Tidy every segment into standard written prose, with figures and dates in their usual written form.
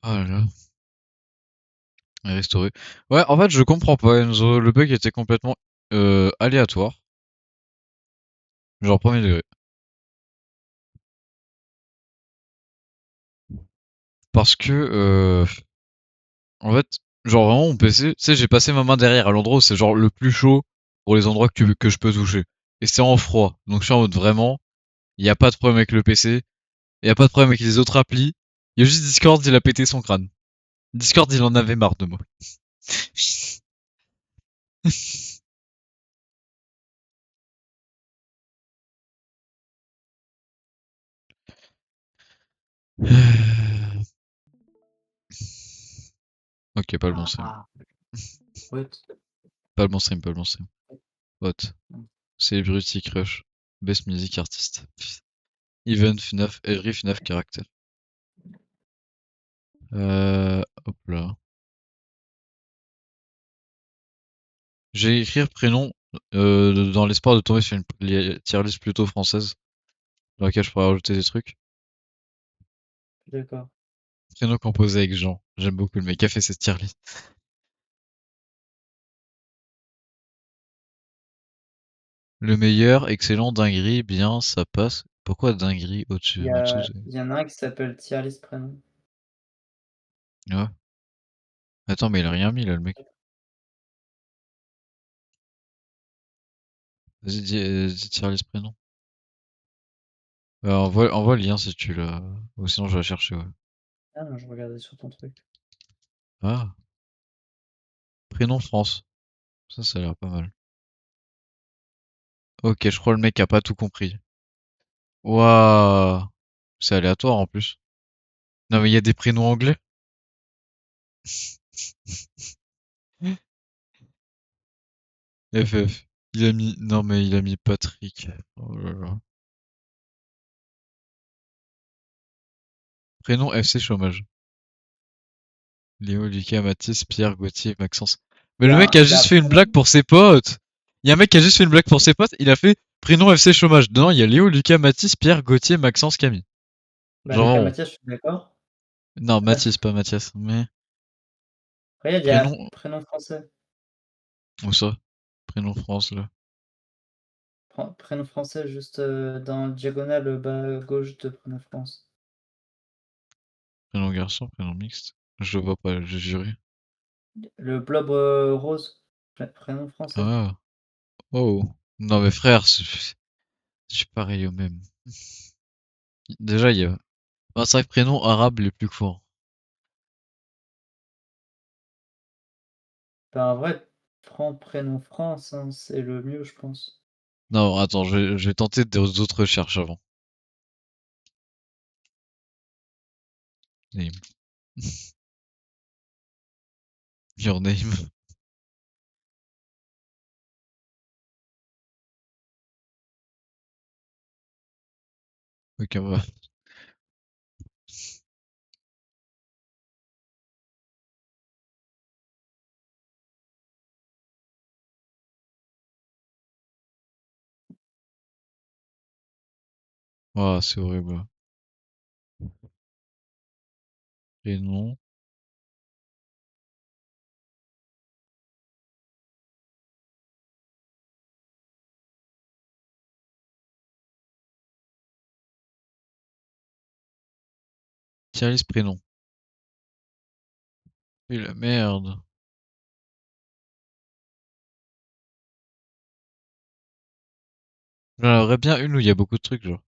Oh là là, restauré. Ouais, en fait, je comprends pas, Enzo. Le bug était complètement aléatoire. Genre premier degré. Parce que, en fait, genre vraiment mon PC, tu sais, j'ai passé ma main derrière à l'endroit où c'est genre le plus chaud pour les endroits que je peux toucher. Et c'est en froid. Donc je suis en mode vraiment, il n'y a pas de problème avec le PC, il n'y a pas de problème avec les autres applis. Il y a juste Discord, il a pété son crâne. Discord, il en avait marre de moi. Ok, pas le bon stream. Ah, what? Pas le bon stream, pas le bon stream. What? Hmm. Celebrity Crush. Best Music Artist. Even FNAF, every FNAF character. Hop là. J'ai écrit prénom dans l'espoir de tomber sur une tier list plutôt française dans laquelle je pourrais rajouter des trucs. D'accord. Prénom composé avec Jean. J'aime beaucoup le mec qui a fait cette tier list. Le meilleur, excellent, dinguerie, bien, ça passe. Pourquoi dinguerie au-dessus, en dessous? Il y en a un qui s'appelle Tier List Prénom. Ouais. Attends, mais il a rien mis là, le mec. Vas-y, dis tier list prénom. Envoie le lien si tu l'as. Ou sinon, je vais la chercher, ouais. Ah non, je regardais sur ton truc. Ah, prénom France. Ça a l'air pas mal. Ok, je crois le mec a pas tout compris. Waouh. C'est aléatoire en plus. Non, mais il y a des prénoms anglais? FF. Il a mis. Non, mais il a mis Patrick. Oh là là. Prénom FC chômage. Léo, Lucas, Mathis, Pierre, Gauthier, Maxence. Mais le mec a Il y a juste un fait une blague prénom. pour ses potes. Il y a un mec qui a juste fait une blague pour ses potes. Il a fait prénom FC chômage. Dedans, il y a Léo, Lucas, Mathis, Pierre, Gauthier, Maxence, Camille. Bah, Genre Lucas vraiment. Mathias, je suis d'accord. Non, Mathis, pas Mathias. Mais Regarde, il y a prénom. prénom français. Où ça? Prénom France là. Prénom français juste dans le diagonale bas gauche de prénom France. Prénom garçon, prénom mixte. Je le vois pas, j'ai juré. Le blob rose. Prénom français. Ah. Oh. Non mais frère, je suis pareil au même. Déjà, il y a 25 prénoms arabes les plus courts. Bah, en vrai, prends prénom France, hein, c'est le mieux, je pense. Non, attends, je vais tenter d'autres recherches avant. Name. Your name. Ok, bref. Ah, c'est horrible. Prénom. Tier prénom. Et la merde. J'en aurais bien une où il y a beaucoup de trucs, genre.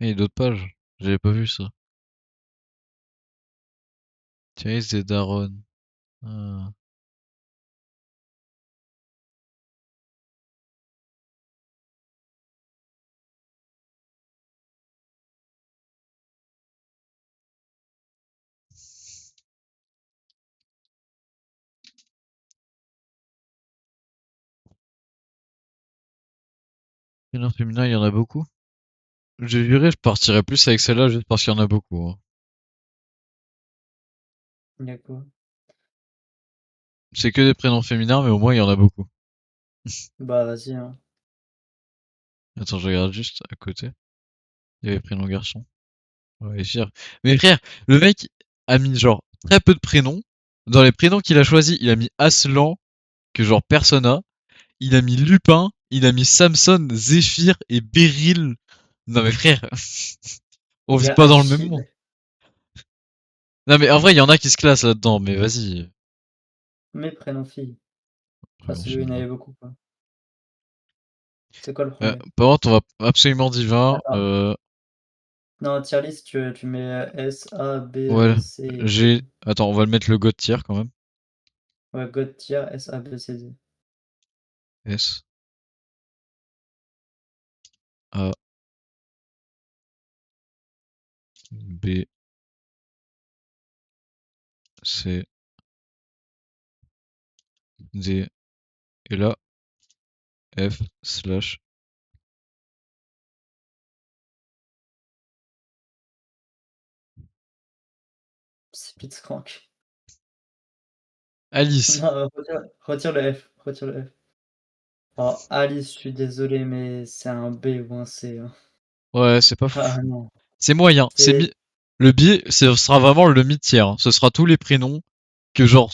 Et il y a d'autres pages. J'avais pas vu ça. Tier des darons. Ah. Prénom féminin, il y en a beaucoup. J'ai juré, je partirais plus avec celle-là juste parce qu'il y en a beaucoup, hein. Il y a quoi? C'est que des prénoms féminins, mais au moins il y en a beaucoup. Bah, vas-y, hein. Attends, je regarde juste à côté. Il y avait prénom garçon. Ouais, fier. Mais frère, le mec a mis genre très peu de prénoms. Dans les prénoms qu'il a choisis, il a mis Aslan, que genre personne a. Il a mis Lupin, il a mis Samson, Zéphyr et Beryl. Non mais frère, on Il y vit a pas dans le même monde. Achille. Non mais en vrai, il y en a qui se classent là-dedans, mais vas-y. Mes prénoms filles. Ouais, Ah, non, celui où j'aime il y en bien. avait beaucoup, quoi. C'est quoi le premier? Par contre, on va absolument divin. Attends. Non, tier list, tu mets S, A, Ouais, B, C et D. j'ai. Attends, on va le mettre le god tier quand même. Ouais, God tier, S, A, B, C, D. S, A, B, C, D. Et là, F, slash, C'est Blitzcrank. Alice. Non, retire le F. Retire le F. Alors, Alice, je suis désolé, mais c'est un B ou un C, hein. Ouais, c'est pas fou. Ah non. C'est moyen. C'est Le biais, ce sera vraiment le mid-tier, hein. Ce sera tous les prénoms que genre.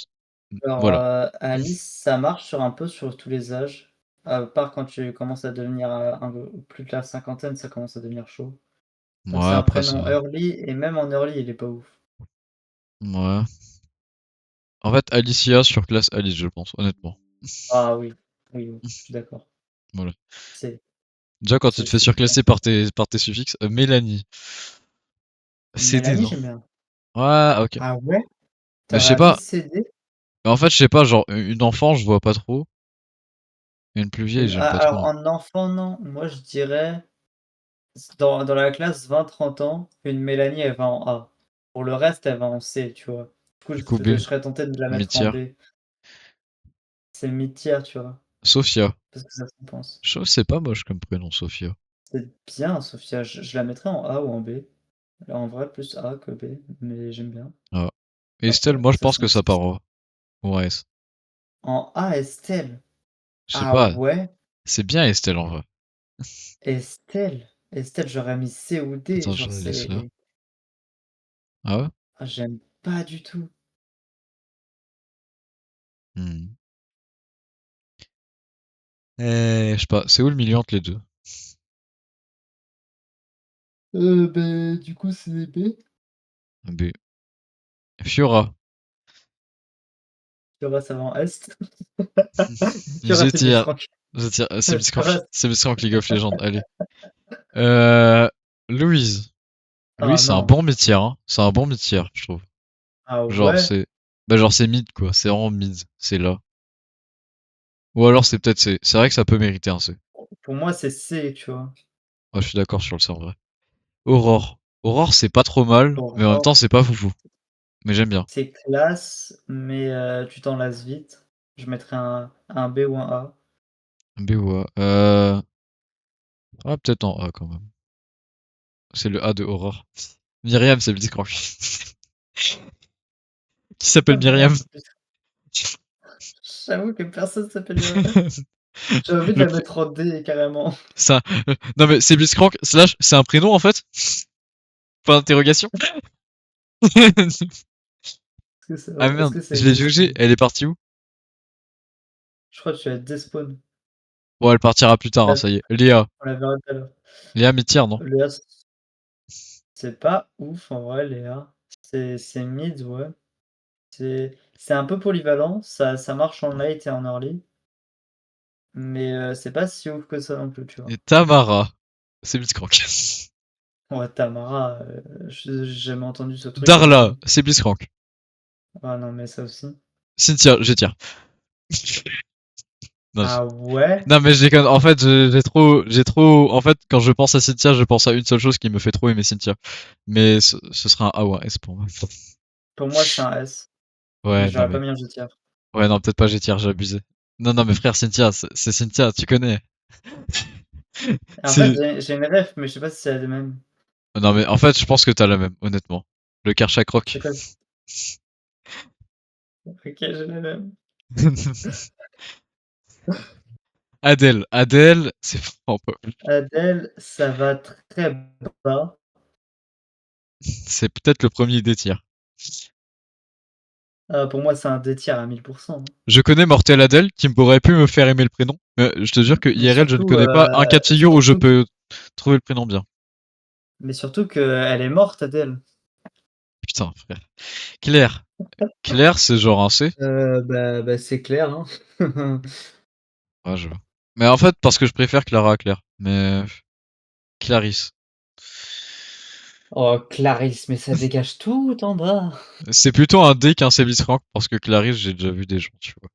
genre, Voilà. Alice, ça marche sur un peu sur tous les âges. À part quand tu commences à devenir un peu plus de la cinquantaine, ça commence à devenir chaud. Donc Ouais, c'est un après ça prénom va. early, et même en early, il est pas ouf. Ouais. En fait, Alicia sur classe Alice, je pense, honnêtement. Ah oui, oui, oui, je suis d'accord. Voilà. C'est Déjà, quand tu te fais c'est bien. surclasser par tes suffixes, Mélanie. CD, Mélanie, non? j'aime bien. Ouais, ok. Ah ouais? Mais je T'aurais sais appelé pas. CD? Mais en fait, je sais pas, genre, une enfant, je vois pas trop. Et une plus vieille, j'aime pas trop Alors non. en enfant, non. Moi, je dirais, dans la classe 20-30 ans, une Mélanie, elle va en A. Pour le reste, elle va en C, tu vois? Du coup, Du coup, je B, serais tenté de la mettre en mid-tier. B. C'est mid-tier, tu vois? Sophia. Parce que ça se pense. Je trouve que c'est pas moche comme prénom, Sophia. C'est bien, Sophia. Je la mettrais en A ou en B. Là, en vrai, plus A que B, mais j'aime bien. Ah. Et Hop, Estelle, moi, je ça pense c'est que un ça petit part en S. en A, Estelle. Je sais Ah pas. ouais? C'est bien Estelle en vrai. Estelle? Estelle, j'aurais mis C ou D. Attends, je Genre, la laisse là. c'est. Ah ouais? Ah, j'aime pas du tout. Hmm. Je sais pas. C'est où le milieu entre les deux? Ben, du coup, c'est B. B. Fiora. Fiora, ça va en Est. Fiora, J'ai c'est tiré. Blitzcrank. Je tire. C'est Fiora, Blitzcrank. C'est Blitzcrank League of Legends. Allez. Euh, Louise. ah Louise, c'est un non. bon métier, hein. C'est un bon métier, je trouve. Ah Genre, ouais? c'est. Bah, genre, c'est mid, quoi. C'est vraiment mid. C'est là. Ou alors, c'est peut-être C. C'est vrai que ça peut mériter un C. Pour moi, c'est C, tu vois. Ouais, je suis d'accord sur le C en vrai. Aurore. Aurore, c'est pas trop mal, mais en même Aurore, temps, c'est pas foufou. Mais j'aime bien. c'est classe, mais tu t'en lasses vite. Je mettrais un B ou un A. B ou A. Ah, peut-être en A quand même. C'est le A de Aurore. Myriam, c'est Blitzcrank. Qui s'appelle Ah Myriam? merde, j'avoue que personne s'appelle Myriam. J'ai envie de Le la pr- mettre en D carrément. ça, non mais c'est Blitzcrank slash c'est un prénom en fait? Point d'interrogation. Ah Est-ce merde, que ça je l'ai existe? jugée. Elle est partie où? Je crois que tu as despawn. Bon, elle partira plus tard, hein, Là, ça y est. Léa. on la verra tout à l'heure. Léa Métier, non? Léa, c'est pas ouf en vrai, Léa. C'est mid, ouais. C'est un peu polyvalent, ça marche en late et en early, mais c'est pas si ouf que ça non plus, tu vois? Et Tamara. C'est Blitzcrank. Ouais, Tamara, j'ai jamais entendu ce truc de ma Darla, vie. c'est Blitzcrank. Ah non, mais ça aussi. Cynthia, je tire. Non, Ah ouais? non, mais je déconne. En fait, j'ai trop. En fait, quand je pense à Cynthia, je pense à une seule chose qui me fait trop aimer Cynthia. Mais ce sera un A ou un S pour moi. Pour moi, c'est un S, mais Ouais, non j'aurais mais. pas mis un G tiers. Ouais, non, peut-être pas j'ai tir, j'ai abusé. Non, non, mais frère, Cynthia, c'est Cynthia, tu connais. Et en fait, C'est. j'ai une ref, mais je sais pas si c'est la même. Non, mais en fait, je pense que t'as la même, honnêtement. Le Karchak Rock. C'est quoi? OK, j'ai la même. Adèle. Adèle, c'est vraiment pas. Adèle, ça va très bas. C'est peut-être le premier des tiers. Pour moi, c'est un D tiers à 1000 hein. Je connais Mortel Adèle qui aurait pu me faire aimer le prénom. Mais je te jure que Mais IRL, je ne surtout, connais pas un cas de figure où je surtout peux trouver le prénom bien. mais surtout qu'elle est morte, Adèle. Putain, frère. Claire. Claire, c'est genre un C. Bah, c'est clair, hein. Ouais, je vois. Mais en fait, parce que je préfère Clara à Claire. Mais Clarisse. Oh, Clarisse, mais ça dégage tout en bas. C'est plutôt un D qu'un C rank parce que Clarisse, j'ai déjà vu des gens, tu vois.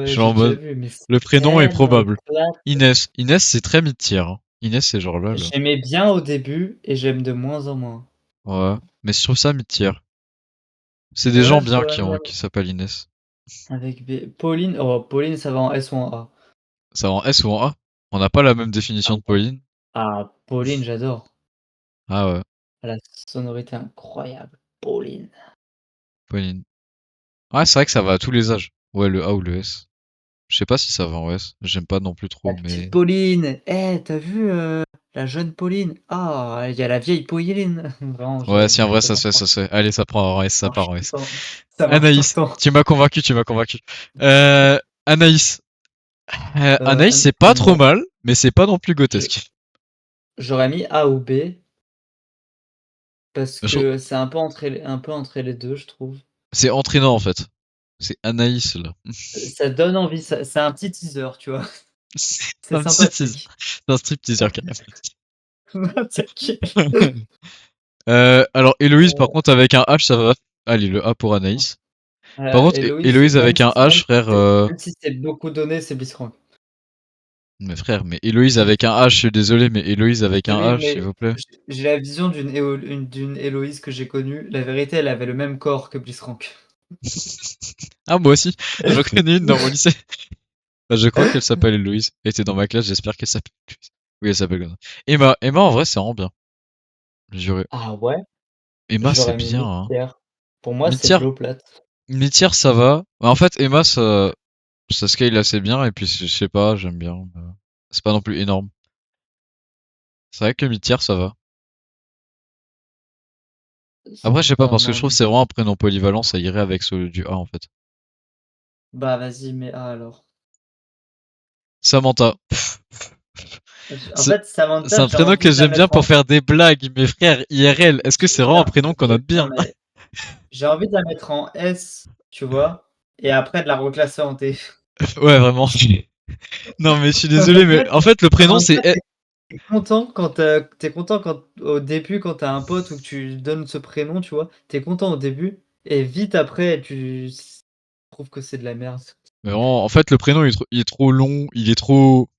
Je Ouais, suis j'ai en déjà mode, vu, mais c'est le prénom est tellement probable. éclaté. Inès. Inès, c'est très mid-tier, hein. Inès, c'est genre là. J'aimais bien au début et j'aime de moins en moins. Ouais. Mais je trouve ça mid-tier. C'est des gens Ouais, je bien l'aurais mis qui s'appellent Inès. avec B. Pauline, oh, Pauline, ça va en S ou en A. Ça en S ou en A? On n'a pas la même Ah définition de ouais. Pauline. Ah, Pauline, j'adore. Ah ouais, Elle a la sonorité incroyable. Pauline. Pauline. Ouais, c'est vrai que ça va à tous les âges. Ouais, le A ou le S. Je sais pas si ça va en S. J'aime pas non plus La trop, petite mais... Pauline. Eh, t'as vu la jeune Pauline? Ah, il y a la vieille Pauline. Vraiment, Ouais, si en vrai, ça se fait, j'adore. ça se fait. Allez, ça prend en S, Ça ça part marche en tout le S. temps. Ça marche tout le Anaïs. temps. Tu m'as convaincu, tu m'as convaincu. Anaïs. Anaïs, c'est pas trop Non. mal, mais c'est pas non plus Je- grotesque. J'aurais mis A ou B parce Je- que c'est un peu entre les deux, je trouve. C'est entraînant, en fait. C'est Anaïs, là. Ça donne envie, c'est un petit teaser, tu vois. C'est C'est un petit tease. sympathique. C'est un strip teaser, carrément. T'inquiète. Alors, Héloïse, par Euh, contre, avec un H, ça va. Allez, le A pour Anaïs. Par contre, Héloïse, Héloïse avec un H, frère. même si c'est beaucoup donné, c'est Blitzcrank. Mais frère, mais Héloïse avec un H, je suis désolé, mais Héloïse avec un Oui, H, s'il mais vous plaît. j'ai la vision d'une Héloïse que j'ai connue. La vérité, elle avait le même corps que Blitzcrank. Ah, moi aussi. J'en connais une dans mon lycée. Bah, je crois qu'elle s'appelle Héloïse. Elle était dans ma classe, j'espère qu'elle s'appelle Héloïse. Oui, elle s'appelle comme ça. Emma, en vrai, c'est vraiment bien. Juré. Ah ouais? Emma, Je c'est l'aurais mis bien, hein. mid-tiers. Pour moi, c'est de Mid-tier, l'eau plate. mid-tier, ça va. Bah, en fait, Emma, ça scale assez bien, et puis, je sais pas, j'aime bien. C'est pas non plus énorme. C'est vrai que mid-tier, ça va. Après, je sais pas, Non, parce que je non. trouve que c'est vraiment un prénom polyvalent, ça irait avec celui du A, en fait. Bah vas-y, mais A alors. Samantha. En C'est fait, c'est Samantha, un j'ai prénom envie que de la j'aime bien mettre pour en. faire des blagues, mais frère, IRL, est-ce que c'est vraiment un prénom qu'on note Non, bien? mais j'ai envie de la mettre en S, tu vois? Et après de la reclasser en T. Ouais, vraiment. Non, mais je suis En désolé, mais fait, en fait, le prénom, Samantha, c'est... tu content quand au début, quand tu as un pote ou que tu donnes ce prénom, tu vois? Tu es content au début et vite après, tu trouves que c'est de la merde. Mais vraiment, en fait, le prénom, il est trop long, il est trop...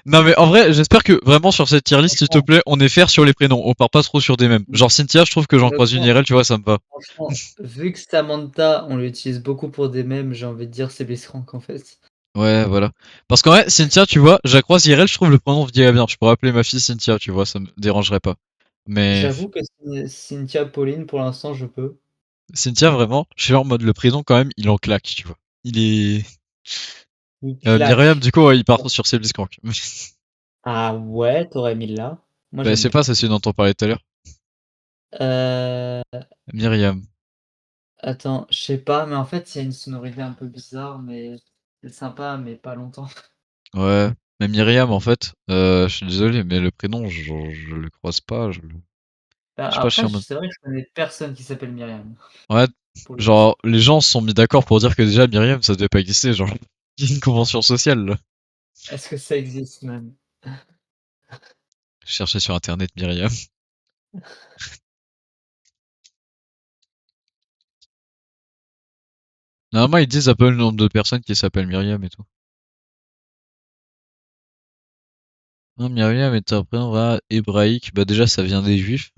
Non, mais en vrai, j'espère que vraiment sur cette tier list, s'il te Franchement, plaît, on est fair sur les prénoms. On part pas trop sur des mêmes. Genre Cynthia, je trouve que j'en croise une honnêtement IRL, tu vois, ça me va. franchement, vu que Samantha, on l'utilise beaucoup pour des mèmes, j'ai envie de dire c'est Blitzcrank en fait. Ouais, voilà. Parce qu'en vrai, Cynthia, tu vois, je la croise IRL, je trouve le prénom vieillit bien. Je pourrais appeler ma fille Cynthia, tu vois, ça me dérangerait pas. Mais J'avoue que Cynthia Pauline, pour l'instant, je peux. Cynthia, vraiment, je suis en mode le prénom quand même, il en claque, tu vois. Il est... Il Myriam, claque. du coup, ouais, il part sur ses Blitzcrank. Ah ouais, t'aurais mis là. Moi, Bah, j'aime c'est pas, bien. c'est celui dont on parlait tout à l'heure. Euh, Myriam. Attends, je sais pas, mais en fait, il y a une sonorité un peu bizarre, mais c'est sympa, mais pas longtemps. Ouais. Mais Myriam, en fait, je suis désolé, mais le prénom, je le croise pas. Bah, Je sais pas, je suis après, en mode. c'est vrai que je connais personne qui s'appelle Myriam, Ouais, pour le coup. genre, les gens se sont mis d'accord pour dire que déjà, Myriam, ça devait pas exister. Genre, il y a une convention sociale, là. Est-ce que ça existe même? Je cherchais sur internet Myriam. Normalement, ils disent un peu le nombre de personnes qui s'appellent Myriam et tout. Non, Myriam est un prénom voilà, hébraïque. Bah, déjà, ça vient des juifs.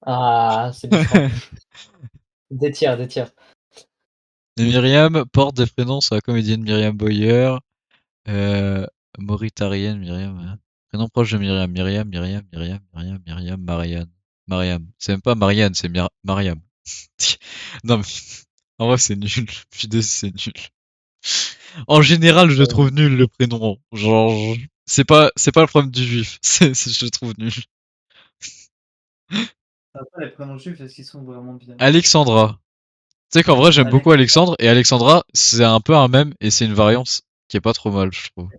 Ah, c'est Blitzcrank. Des tiers, des tiers. Et Myriam porte des prénoms sur la comédienne Myriam Boyer. Euh, Mauritarienne, Myriam. Prénom proche de Myriam. Myriam, Marianne. Mariam. C'est même pas Marianne, c'est Mariam. Non, mais en vrai, c'est nul. Je suis désolé, c'est nul. En général, je le Ouais. trouve nul le prénom. Genre, c'est pas le problème du juif. Je le trouve nul. Après, les prénoms juifs, est-ce qu'ils sont vraiment bien? Alexandra. Tu sais qu'en vrai, j'aime beaucoup Alex, Alexandre et Alexandra, c'est un peu un mème et c'est une variante qui est pas trop mal, je trouve.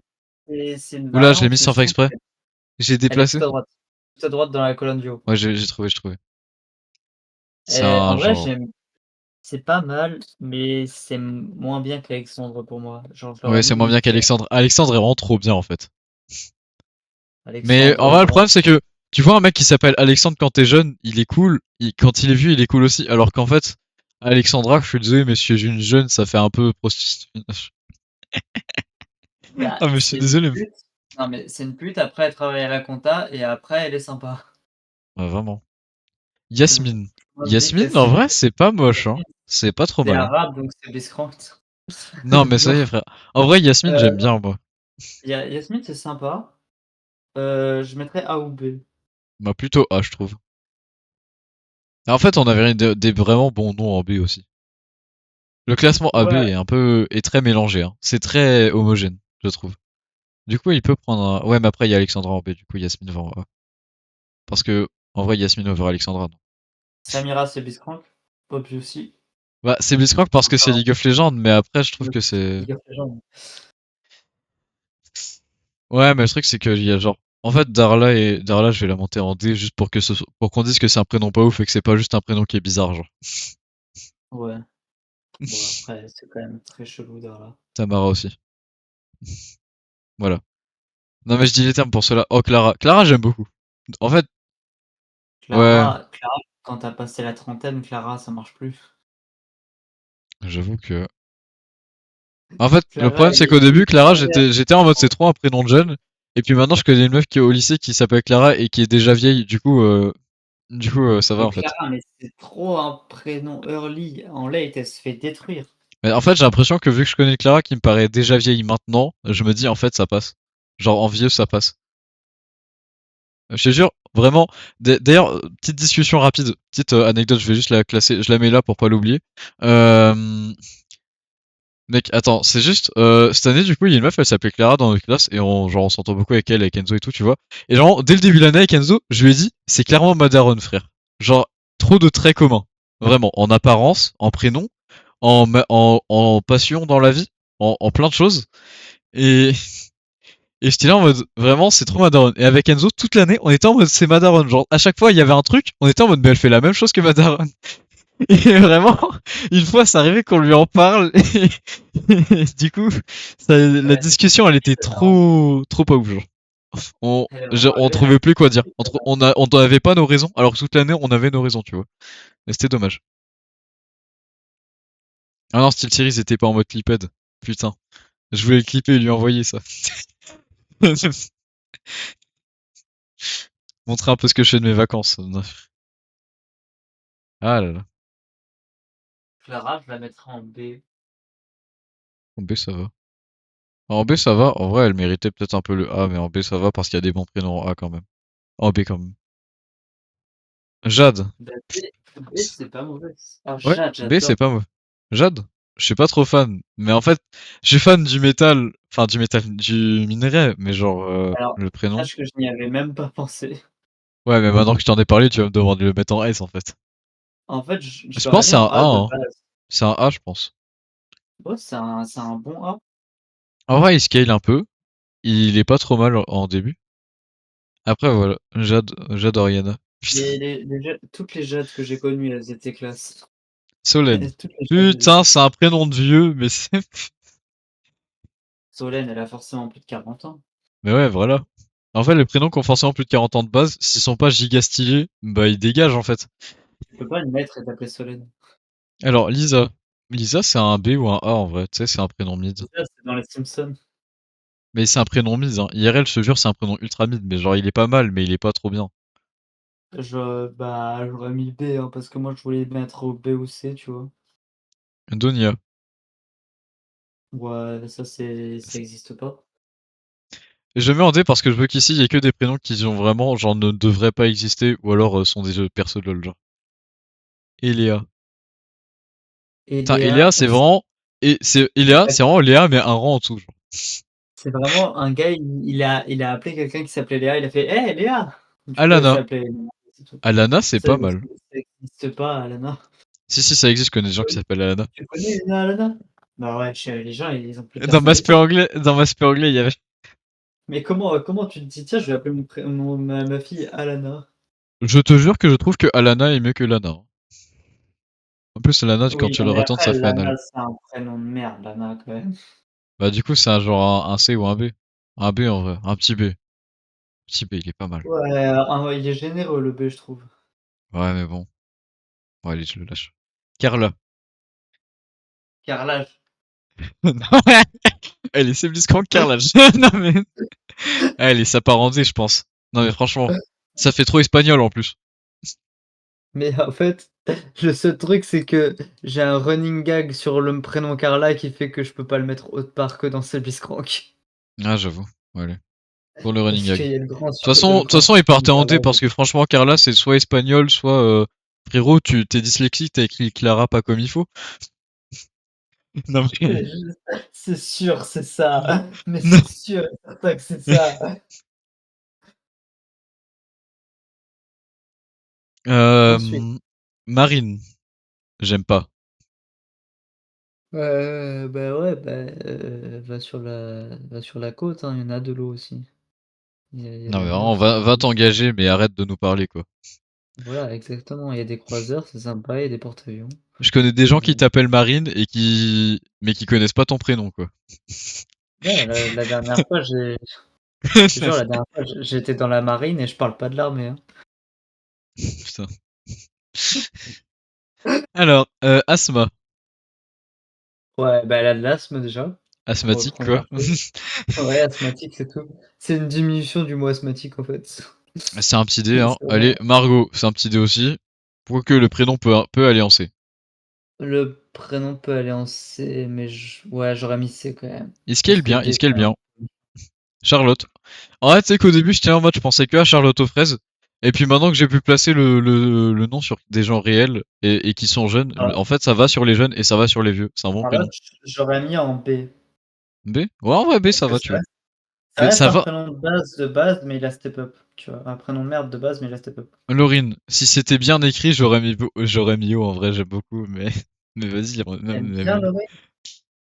et c'est une Oula, je l'ai mis variante, mais sans je faire trouve exprès. J'ai qu'elle est déplacé. tout à droite. Tout à droite dans la colonne du haut. Ouais, j'ai trouvé, j'ai trouvé. C'est Et en un vrai, genre. j'aime. C'est pas mal, mais c'est moins bien qu'Alexandre pour moi. Genre, je Ouais, l'aurais c'est mis moins bien limite. qu'Alexandre. Alexandre est vraiment trop bien en fait. Mais en Alexandre vrai, le Grand. problème, c'est que tu vois un mec qui s'appelle Alexandre quand t'es jeune, il est cool. Quand il est vieux, il est cool aussi. Alors qu'en fait, Alexandra, je suis désolé, mais si je suis une jeune, ça fait un peu prostituée. Bah, Ah, mais je suis c'est une désolé. pute. Non, mais c'est une pute. Après, elle travaille à la compta et après, elle est sympa. Ouais, vraiment. Donc, Yasmine. moi, je Yasmine, en déteste. vrai, c'est pas moche, hein. Yasmine, C'est pas trop c'est mal, hein. arabe, donc c'est Biscrant. Non, mais ça y est, Genre, frère. En vrai, Yasmine, j'aime non, bien, moi. Yasmine, c'est sympa. Je mettrais A ou B. Moi, plutôt A, je trouve. En fait, on avait des vraiment bons noms en B aussi. Le classement AB Ouais, est très mélangé, hein. C'est très homogène, je trouve. Du coup, il peut prendre un... Ouais, mais après, il y a Alexandra en B, du coup, Yasmine va en A. Parce que, en vrai, Yasmine over Alexandra, non. Samira, c'est Biscrank. Poppy aussi. Bah, c'est Blitzcrank parce que c'est Encore League of Legends, mais après, je trouve le que c'est... League of Legends. Ouais, mais le truc, c'est qu'il y a genre... En fait, Darla, je vais la monter en D juste pour que pour qu'on dise que c'est un prénom pas ouf et que c'est pas juste un prénom qui est bizarre, genre. Ouais. Bon, après, c'est quand même très chelou là. Tamara aussi. Voilà. Non, mais je dis les termes pour cela. Oh, Clara. Clara, j'aime beaucoup. En fait, ouais, Clara, quand t'as passé la trentaine, Clara, ça marche plus. j'avoue que... En fait, le Clara, problème, c'est qu'au elle début, est Clara, hyper. j'étais en mode c'est trop un prénom de jeune. Et puis maintenant, je connais une meuf qui est au lycée qui s'appelle Clara et qui est déjà vieille. Ça va Mais en fait. Clara, mais c'est trop un prénom early. En late, elle se fait détruire. Mais en fait, j'ai l'impression que vu que je connais Clara qui me paraît déjà vieille maintenant, je me dis en fait ça passe. Genre en vieux ça passe. Je te jure, vraiment. D'ailleurs, petite discussion rapide, petite anecdote, je vais juste la classer, je la mets là pour pas l'oublier. Euh, Mec, attends, c'est juste, cette année, du coup, il y a une meuf, elle s'appelait Clara dans notre classe, et on s'entend beaucoup avec elle, avec Enzo et tout, tu vois. Et genre, dès le début de l'année avec Enzo, je lui ai dit, c'est clairement ma daronne, frère. Genre, trop de traits communs. Vraiment, en apparence, en prénom, en passion dans la vie, en plein de choses. Et, et j'étais là en mode, vraiment, c'est trop ma daronne. Et avec Enzo, toute l'année, on était en mode, c'est ma daronne. Genre, à chaque fois, il y avait un truc, on était en mode, mais elle fait la même chose que ma daronne. Et vraiment, une fois, c'est arrivé qu'on lui en parle, et du coup, la Ouais, discussion, elle était c'est marrant. trop pas ouf, genre. Elle est vraiment On arrivée à trouvait plus quoi dire. un On n'avait pas nos raisons, alors que toute l'année, on avait nos raisons, tu vois. Et c'était dommage. Ah non, Steel Series était pas en mode cliped. Putain. Je voulais le clipper et lui envoyer ça. Montrer un peu ce que je fais de mes vacances. Ah là là. Clara, je la mettrais en B. En B, ça va. En B, ça va. En vrai, elle méritait peut-être un peu le A, mais en B, ça va parce qu'il y a des bons prénoms en A quand même. En B, quand même. Jade. Bah, B, c'est pas mauvais. Ah, Ouais, Jade, B, c'est j'adore. pas moi. Jade. Je suis pas trop fan. Mais en fait, je suis fan du métal. Enfin, du métal. Du minerai. Mais genre, Alors, le prénom. sache que je n'y avais même pas pensé. Ouais, mais maintenant que je t'en ai parlé, tu vas me demander de le mettre en S, en fait. En fait, je Je l'aurais pense que mis c'est en un A, A de hein. base. C'est un A, je pense. Ouais, c'est un bon A. En vrai, il scale un peu. Il est pas trop mal en début. Après, voilà. Jade Oriana. Putain. Toutes les Jades que j'ai connues, elles étaient classe. Solène. Toutes les Jades, elles Putain, étaient c'est un prénom de vieux, mais c'est... Solène, elle a forcément plus de 40 ans. Mais ouais, voilà. En fait, les prénoms qui ont forcément plus de 40 ans de base, s'ils sont pas giga stylés, bah ils dégagent en fait. Tu peux pas le mettre et t'appeler Solène. Alors, Lisa. Lisa, c'est un B ou un A en vrai, tu sais, c'est un prénom mid. Ça, c'est dans les Simpsons. Mais c'est un prénom mid, hein. IRL, je te jure, c'est un prénom ultra mid, mais genre il est pas mal, mais il est pas trop bien. Bah, j'aurais mis B, hein, parce que moi, je voulais mettre au B ou C, tu vois. Donia. Ouais, ça existe pas. Et je le mets en D parce que je veux qu'ici, il y ait que des prénoms qui ont vraiment, genre, ne devraient pas exister, ou alors sont des persos de LoL, genre. Eléa. Et Putain, Eléa, Léa, c'est vraiment... Et Léa, c'est vraiment Léa, mais un rang en dessous, genre. C'est vraiment un gars, il a appelé quelqu'un qui s'appelait Léa, il a fait: «Hey Léa!» Du coup, elle Alana. s'est appelée Léa, c'est tout. Alana, c'est Ça pas mal. ça existe pas, Alana. Si, si, ça existe, je connais des gens qui s'appellent Alana. Tu connais Lena Alana? Bah ouais, les gens, ils ont plus de Dans Maspé personnalité. anglais, il y avait. Mais comment tu te dis: «Tiens, je vais appeler ma fille Alana»? Je te jure que je trouve que Alana est mieux que Lana, hein. En plus, Lana, quand Oui, tu non le mais retournes, ça après fait anal. Lana, c'est un prénom de merde, Lana, quand même. Bah, du coup, c'est un genre un C ou un B. Un B en vrai, un petit B. Petit B, il est pas mal. Ouais, il est généreux le B, je trouve. Ouais, mais bon. Bon, allez, je le lâche. Carla. Carrelage. Non, elle est plus grand que Carla. Non, mais. Elle est s'apparenter, je pense. Non, mais franchement. Ça fait trop espagnol en plus. Mais en fait, le seul truc, c'est que j'ai un running gag sur le prénom Carla qui fait que je peux pas le mettre autre part que dans Crank. Ah, j'avoue. Ouais, allez. Pour le running Parce gag. qu'il y a De le toute grand façon, il surnom de partait en D Carla. parce que franchement, Carla, c'est soit espagnol, soit frérot, t'es dyslexique, t'as écrit Clara pas comme il faut. Non mais. C'est sûr, c'est ça. Mais Non. c'est sûr et certain que c'est ça. Ensuite, Euh, Marine, j'aime pas. bah, ouais, bah, va sur la côte, hein, il y en a de l'eau aussi. Il y a Non mais la vraiment, mer, c'est va t'engager, mais arrête de nous parler quoi. voilà, exactement, il y a des croiseurs, c'est sympa, il y a des porte-avions. Je connais des gens qui Mais t'appellent Marine et mais qui connaissent pas ton prénom quoi. ouais, la dernière fois, je te jure, la dernière fois, j'étais dans la marine et je parle pas de l'armée, hein. Putain. Alors, asthma. Ouais, bah, elle a de l'asthme déjà, Asthmatique quoi. première chose. Ouais, asthmatique, c'est tout. C'est une diminution du mot asthmatique, en fait. C'est un petit dé, C'est hein. c'est Allez, vraiment Margot, c'est un petit dé aussi. Pour que le prénom peut aller en C. le prénom peut aller en C, mais ouais, j'aurais mis C quand même. Il scale Parce que bien, il D, scale c'est un bien. Charlotte. En fait, c'est qu'au début, j'étais en mode, je pensais que à Charlotte aux fraises. Et puis maintenant que j'ai pu placer le nom sur des gens réels et qui sont jeunes, ah, en fait, ça va sur les jeunes et ça va sur les vieux. C'est un bon prénom. Charlotte, j'aurais mis en B. B? Ouais, en vrai, B, Parce ça que va, tu vois. ça Mais reste ça un va. prénom de base, mais il a step up. Tu vois, un prénom de merde de base, mais il a step up. Laurine, si c'était bien écrit, j'aurais mis O, en vrai, j'aime beaucoup, mais, mais vas-y, T'aimes bien Lorraine?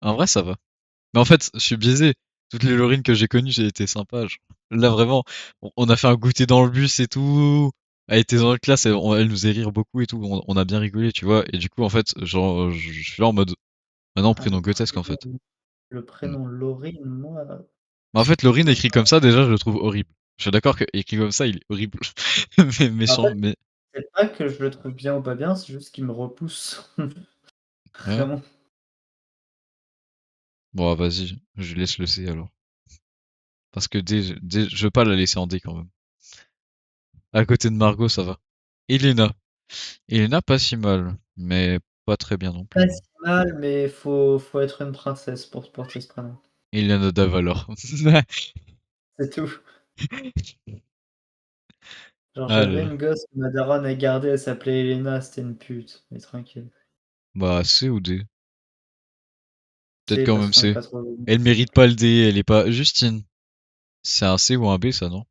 en vrai, ça va. Mais en fait, je suis biaisé. Toutes les Laurines que j'ai connues, j'ai été sympa. Genre. Là, vraiment, on a fait un goûter dans le bus et tout. Elle était dans la classe, elle nous faisait rire beaucoup et tout. On a bien rigolé, tu vois. Et du coup, en fait, genre, je suis là en mode, maintenant, Ah, prénom grotesque, en fait. le Mm. prénom Laurine, moi, Mais en fait, Laurine écrit comme ça, déjà, je le trouve horrible. Je suis d'accord que écrit comme ça, il est horrible. Mais en méchant, fait, mais. c'est pas que je le trouve bien ou pas bien, c'est juste qu'il me repousse. Ouais. Vraiment. Bon, vas-y, je laisse le C alors. Parce que je veux pas la laisser en D quand même. À côté de Margot, ça va. Elena. Elena, pas si mal, mais pas très bien non Pas plus. si mal, mais faut être une princesse pour porter ce prénom. Elena Davalor. C'est tout. Genre, Ah j'ai là vu là. une gosse que ma daronne a gardée, elle s'appelait Elena, c'était une pute, mais tranquille. Bah, C ou D? Peut-être C'est quand parce même qu'on est C. pas trop. Elle mérite pas le D, elle est pas. Justine. C'est un C ou un B, ça, non?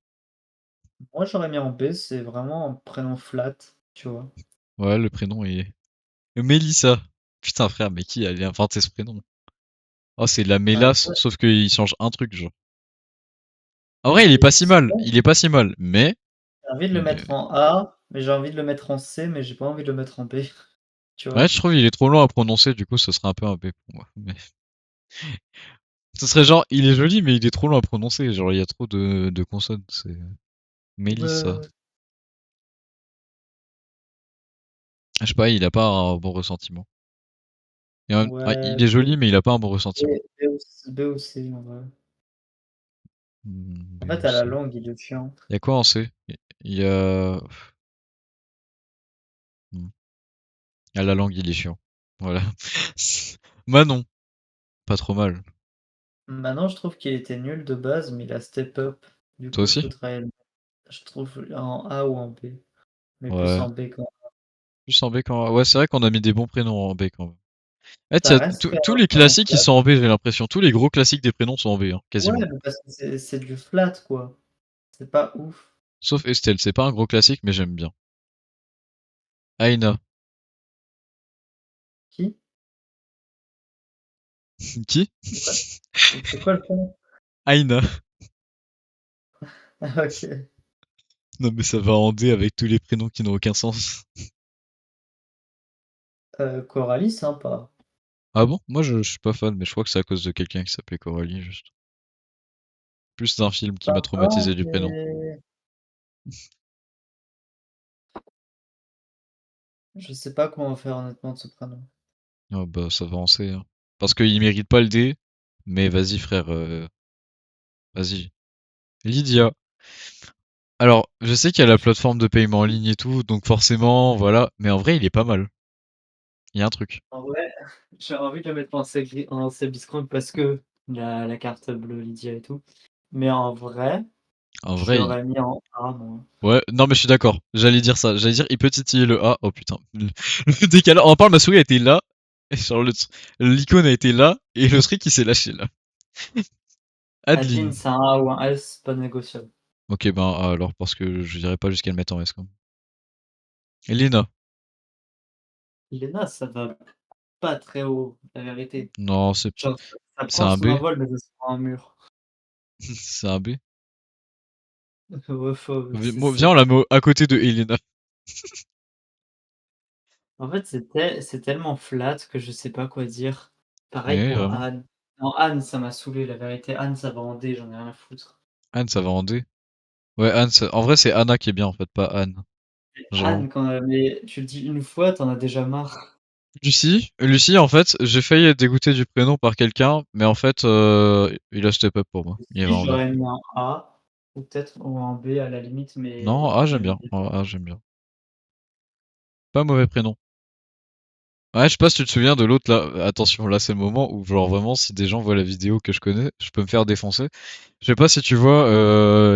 Moi, j'aurais mis en B, c'est vraiment un prénom flat, tu vois. Ouais, le prénom est. Mélissa. Putain, frère, mais qui a inventé ce prénom? Oh, c'est la Ah, Mélasse, ouais, sauf qu'il change un truc, genre. En vrai, il est mais pas si c'est mal. bon. Il est pas si mal, mais. J'ai envie de le mais- mettre en A, mais j'ai envie de le mettre en C, mais j'ai pas envie de le mettre en B, tu Ouais, vois. je trouve qu'il est trop long à prononcer, du coup, ce serait un peu un B pour moi. Mais. Ce serait genre, il est joli, mais il est trop long à prononcer. Genre, il y a trop de consonnes. C'est Mélissa. Ouais, Je sais pas, il a pas un bon ressentiment. ouais, Il est joli, mais il a pas un bon ressentiment. B aussi, en vrai. En B fait, ou à la C. langue, il est chiant. Il y a quoi en C? Il y a... Hmm. Ah, la langue, il est chiant. Voilà. Manon, pas trop mal. Maintenant, je trouve qu'il était nul de base, mais il a step up. Du Toi coup, aussi? faudrait, je trouve, en A ou en B. Mais plus Ouais. en B quand Plus en B quand... Ouais, c'est vrai qu'on a mis des bons prénoms en B quand même. En fait, Ça reste quand tous même un les prénom classiques, ils flat. sont en B, j'ai l'impression. Tous les gros classiques des prénoms sont en B, hein, Ouais, quasiment. mais parce que c'est du flat, quoi. C'est pas ouf. Sauf Estelle, c'est pas un gros classique, mais j'aime bien. Aina. Qui? Qui? C'est quoi? C'est quoi le prénom? Aina. Ah, OK. Non, mais ça va en D avec tous les prénoms qui n'ont aucun sens. Coralie, sympa. Ah bon? Moi, je suis pas fan, mais je crois que c'est à cause de quelqu'un qui s'appelait Coralie, juste. Plus d'un film qui m'a Sympa, traumatisé du prénom. mais je sais pas comment faire honnêtement de ce prénom. Ah bah, ça va en C, hein. Parce qu'il mérite pas le D, mais vas-y, frère, vas-y. Lydia. Alors, je sais qu'il y a la plateforme de paiement en ligne et tout, donc forcément, voilà. Mais en vrai, il est pas mal. Il y a un truc. En vrai, j'ai envie de le mettre en Cébiscroc parce que la carte bleue Lydia et tout. Mais en vrai, En je vrai, l'aurais mis en A, moi. ouais, non, mais je suis d'accord. J'allais dire ça. J'allais dire, il peut titiller le A. Oh putain. Le décalage. On en parle, ma souris a été là. Et genre, l'icône a été là. Et le truc, il s'est lâché là. Adeline, Adeline. c'est un A ou un S, pas négociable. Ok, ben, A alors, parce que je dirais pas jusqu'à le mettre en S, quand même. Elena. Léna, ça va pas très haut, la vérité. Non, Genre, ça c'est prend un son B. envol, mais ça se prend un mur. C'est un B. Ouais, Viens, on la met à côté de Elena. en fait, c'est tellement flat que je sais pas quoi dire. Pareil Ouais, pour vraiment. Anne. Non, Anne, ça m'a saoulé, la vérité. Anne, ça va en D, j'en ai rien à foutre. Anne, ça va en D. Ouais, Anne, en vrai, c'est Anna qui est bien, en fait, pas Anne. J'avoue. Anne, mais tu le dis une fois, t'en as déjà marre. Lucie, en fait, j'ai failli être dégoûté du prénom par quelqu'un, mais en fait, il a step up pour moi. Il est Si vraiment bien. j'aurais mis un A, ou peut-être ou un B à la limite, Non, mais ah, j'aime j'aime bien. bien. Ah, j'aime bien. Pas mauvais prénom. Ouais, je sais pas si tu te souviens de l'autre là. Attention, là, c'est le moment où, genre, vraiment, si des gens voient la vidéo que je connais, je peux me faire défoncer. Je sais pas si tu vois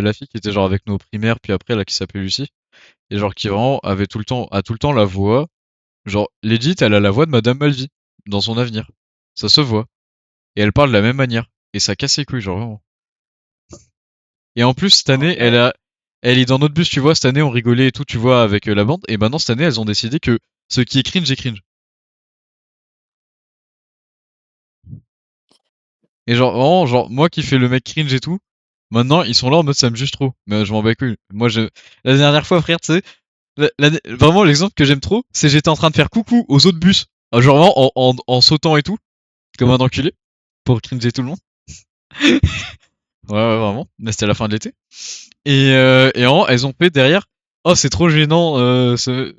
la fille qui était genre avec nous au primaire, puis après, là, qui s'appelait Lucie, et genre, qui vraiment avait tout le temps la voix. Genre, legit, elle a la voix de Madame Malvi dans son avenir. Ça se voit. Et elle parle de la même manière. Et ça casse les couilles, genre vraiment. Et en plus, cette En année, vrai, elle est dans notre bus, tu vois. Cette année, on rigolait et tout, tu vois, avec la bande. Et maintenant, cette année, elles ont décidé que ce qui est cringe est cringe. Et genre, vraiment, genre, moi qui fais le mec cringe et tout, maintenant, ils sont là en mode ça me juge trop. Mais je m'en bats les couilles. Moi, la dernière fois, frère, tu sais, vraiment, l'exemple que j'aime trop, c'est j'étais en train de faire coucou aux autres bus. Genre, vraiment, en sautant et tout, comme un enculé, pour cringer tout le monde. Ouais, ouais, vraiment. Mais c'était à la fin de l'été. Et en, elles ont fait derrière. Oh, c'est trop gênant, c'est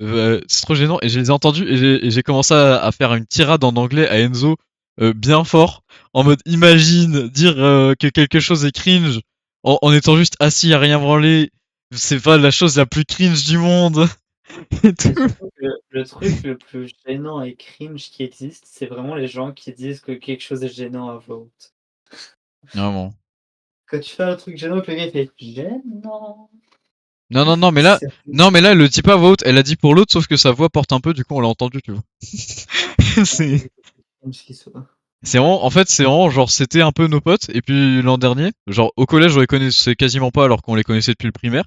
trop gênant. Et je les ai entendus et j'ai commencé à faire une tirade en anglais à Enzo, bien fort, en mode imagine dire que quelque chose est cringe en étant juste assis à rien branler. C'est pas la chose la plus cringe du monde et mais tout. surtout que le truc le plus gênant et cringe qui existe, c'est vraiment les gens qui disent que quelque chose est gênant à voix haute. Vraiment. Quand tu fais un truc gênant, que le gars il fait gênant. Non, non, non, mais là, C'est non, mais là, elle le dit pas à voix haute. Elle a dit pour l'autre, sauf que sa voix porte un peu, du coup, on l'a entendu, tu vois. c'est, cringe qui soit. C'est vraiment, en fait, c'est vraiment genre c'était un peu nos potes. Et puis l'an dernier, genre au collège, on les connaissait quasiment pas alors qu'on les connaissait depuis le primaire.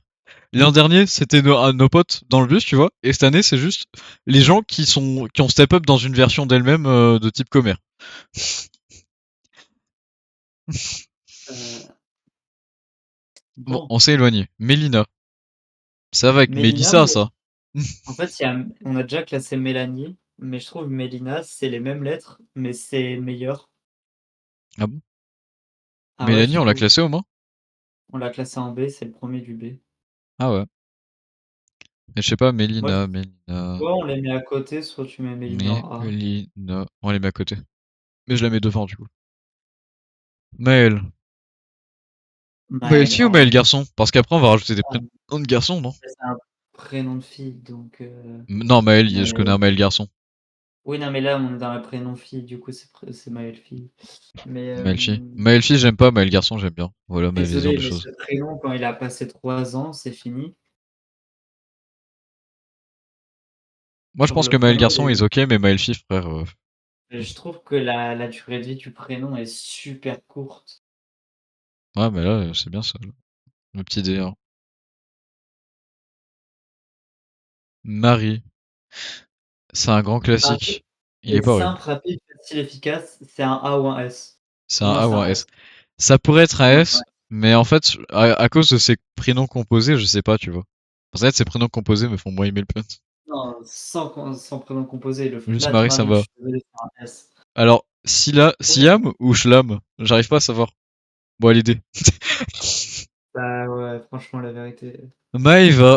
L'an dernier, c'était nos potes dans le bus, tu vois. Et cette année, c'est juste les gens qui ont step up dans une version d'elles-mêmes de type commère. Euh, Bon, bon, on s'est éloigné. Mélina, ça va avec Mélina, Mélissa, ça. en fait, on a déjà classé Mélanie, mais je trouve Mélina, c'est les mêmes lettres, mais c'est meilleur. Ah bon? Ah ouais, je Mélanie, on l'a trouve. classée au moins? On l'a classé en B, c'est le premier du B. Ah ouais. Et je sais pas, Moi, Mélina, soit on les met à côté, soit tu mets Mélina en A. Mélina. On les met à côté. Mais je la mets devant du coup. Maël. Maël Maëlle fille ou Maël en garçon? Parce qu'après, on va rajouter des A. prénoms de garçons, non? C'est un prénom de fille, donc Non, Maël, mais je connais un Maël garçon. oui, non, mais là, on est dans le prénom fille, du coup, c'est Maëlle fille. Mais Maël fille. Maël fille, j'aime pas, Maël garçon, j'aime bien. Voilà ma vision désolé, des mais choses. ce prénom, quand il a passé 3 ans, c'est fini. Moi, je Genre pense le que Maël prénom, garçon, il est ok, mais Maël fille, frère. Je trouve que la durée de vie du prénom est super courte. Ouais, mais là, c'est bien ça, le petit délire. Marie, c'est un grand Marie classique. Il est est pas horrible. simple, rapide, facile, efficace, c'est un A ou un S. C'est Pour un moi, A c'est ou un un S. S. Ça pourrait être un Pour moi, S, mais en fait, à cause de ses prénoms composés, je sais pas, tu vois. En fait, ces prénoms composés me font moins aimer le pun. non, sans prénom composé, le Juste flat Marie, ça me Marie, je va. suis désolé, c'est un S. Alors, Siam ou Shlam? J'arrive pas à savoir. Bon, à l'idée. Bah ouais, franchement, la vérité. Maëva.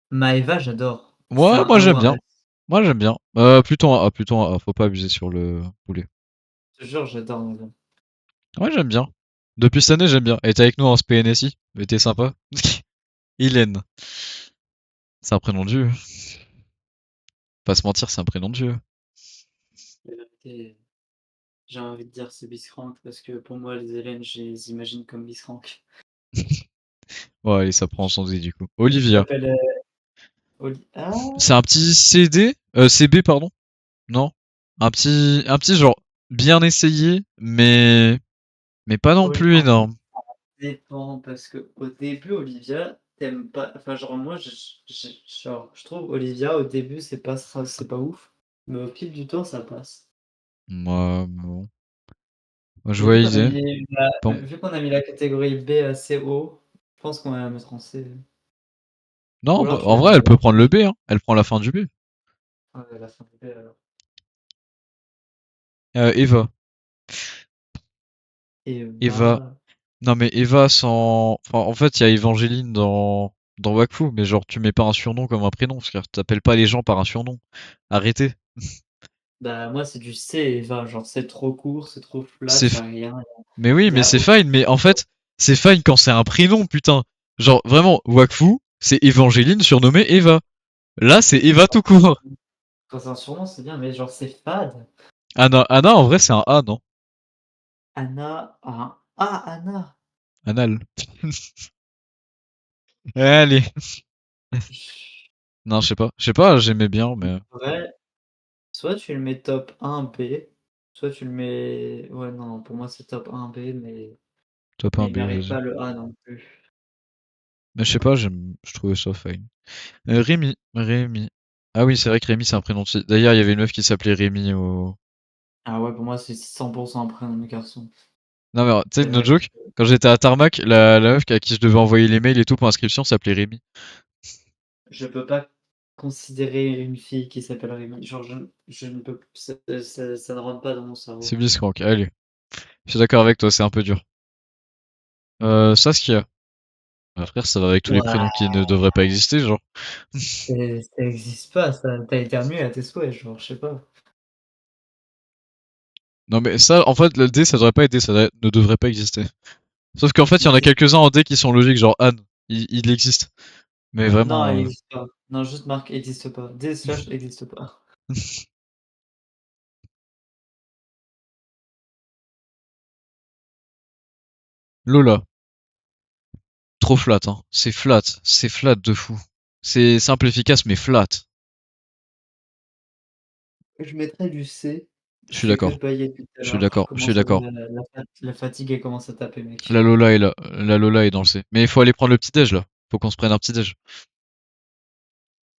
Maëva, j'adore. C'est Moi, un moi A ou j'aime un bien. S. Moi j'aime bien. Plutôt un A, plutôt un A. Faut pas abuser sur le poulet. Je te jure, j'adore Maëva. Ouais, j'aime bien. Depuis cette année, j'aime bien. Elle était avec nous en SPNSI. Elle était sympa. Hélène. C'est un prénom de Dieu. Pas se mentir, c'est un prénom de Dieu. La vérité, j'ai envie de dire c'est Biscrank parce que pour moi, les Hélènes, je les imagine comme Biscrank. Ouais, allez, ça prend son dé du coup. Comment il Olivia. s'appelle Ah, C'est un petit CD, CB, pardon. Non. Un petit genre bien essayé, mais pas non plus En fait, énorme. ça dépend parce que au début, Olivia, t'aimes pas. Enfin, genre, moi, je trouve Olivia, au début, c'est pas ouf. Mais au fil du temps, ça passe. Moi, bon. Moi, je Mais vois idée. Bon. vu qu'on a mis la catégorie B assez haut, je pense qu'on va la mettre en C. Ou Non, alors tu en la vrai, mets elle à peut la fin prendre le du B, hein. Elle prend la fin du B. la fin du B alors. Eva. Et Eva. bah, Non, mais Eva sans. Enfin, en fait, il y a Evangeline dans Wakfu, mais genre, tu mets pas un surnom comme un prénom, parce que t'appelles pas les gens par un surnom. Arrêtez. bah moi c'est du C et va, genre c'est trop court, c'est trop flat, C'est. y a rien, Mais oui, y mais a c'est aucun. fine, mais en fait, c'est fine quand c'est un prénom, putain. Genre, vraiment, Wakfu, c'est Evangeline surnommée Eva. Là, c'est Eva tout court. Quand c'est un surnom, c'est bien, mais genre c'est fade. Anna, en vrai, c'est un A, non? Anna, ah Anna. Anal. Allez. Je- Non, je sais pas, j'aimais bien, En mais. vrai, soit tu le mets top 1B, soit tu le mets. Ouais, non, pour moi c'est top 1B, Top mais 1 il B, mérite vas-y. pas le A non plus. Mais je sais pas, je trouvais ça fine. Rémi. Ah oui, c'est vrai que Rémi, c'est un prénom de fille. D'ailleurs, il y avait une meuf qui s'appelait Rémi au. Ah ouais, pour moi c'est 100% un prénom de garçon. Non, mais tu sais, C'est no vrai joke, que quand j'étais à Tarmac, la meuf à qui je devais envoyer les mails et tout pour inscription s'appelait Rémi. je peux pas considérer une fille qui s'appelle Rémi. Genre, je ne peux. Ça ne rentre pas dans mon C'est cerveau. Blitzcrank, allez. Je suis d'accord avec toi, c'est un peu dur. Saskia. Ah, frère, ça va avec tous les prénoms Ouais, qui ne devraient pas exister, genre. ça existe pas, ça. T'as éternué à tes souhaits, genre, je sais pas. Non, mais ça, en fait, le D, ça devrait pas être D, ne devrait pas exister. Sauf qu'en fait, il y en a N'existe quelques-uns en D qui sont logiques, genre Anne. Il existe. Mais Non, elle vraiment. existe pas. Non, juste marque existe pas. D slash existe pas. Lola. Trop flat, hein. C'est flat de fou. C'est simple, efficace, mais flat. Je mettrais du C. Je suis Je fais que d'accord. de bailler depuis tout à Je suis l'heure. Je d'accord. Je suis commence à d'accord. la fatigue, elle commence à taper, La mec. Lola est là. La Lola est dans le C. Mais il faut aller prendre le petit-déj, là. Faut qu'on se prenne un petit-déj.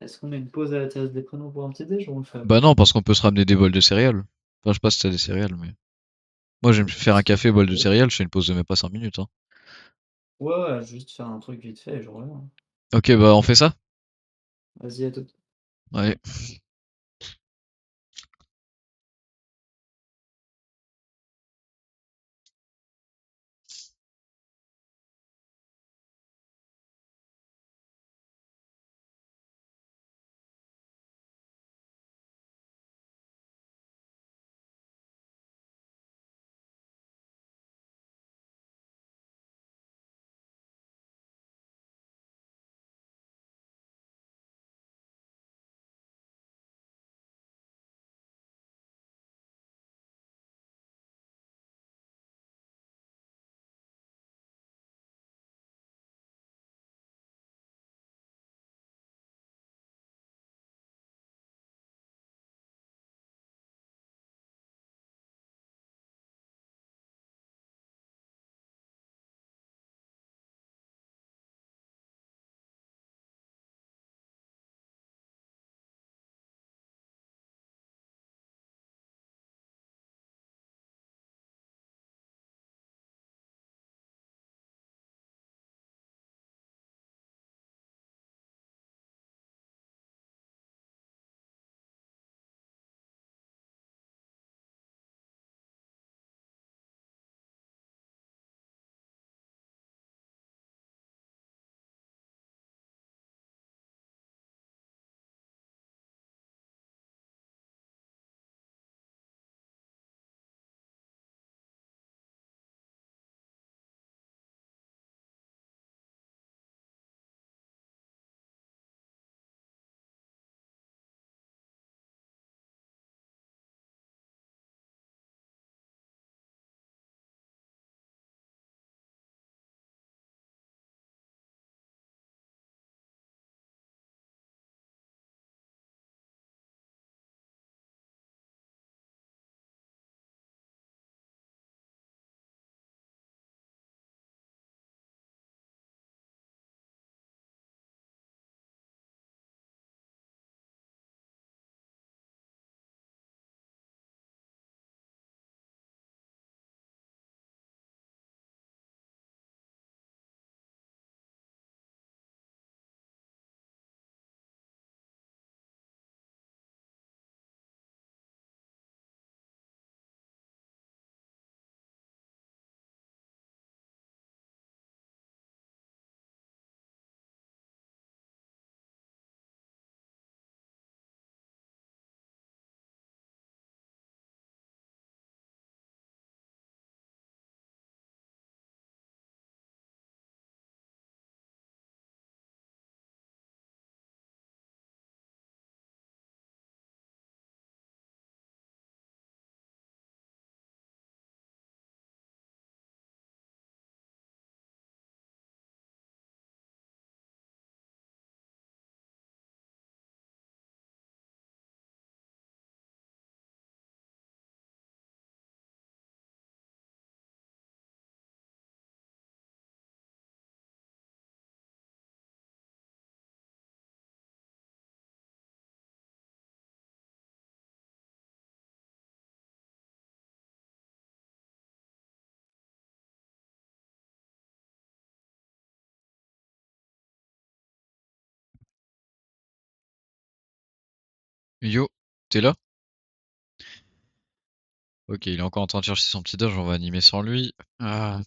Est-ce qu'on met une pause à la terrasse des prénoms pour un petit déj ou on le fait Bah après? non, parce qu'on peut se ramener des bols de céréales. Enfin, je sais pas si t'as des céréales, mais. Moi, j'aime faire un Est-ce que- café, bol de céréales, je fais une pause de même pas 5 minutes, hein. Ouais, ouais, juste faire un truc vite fait, genre rien. Ok, bah on fait ça? Vas-y, à tout. Ouais. Yo, t'es là? Ok, il est encore en train de chercher son petit dodge, on va animer sans lui. Ah.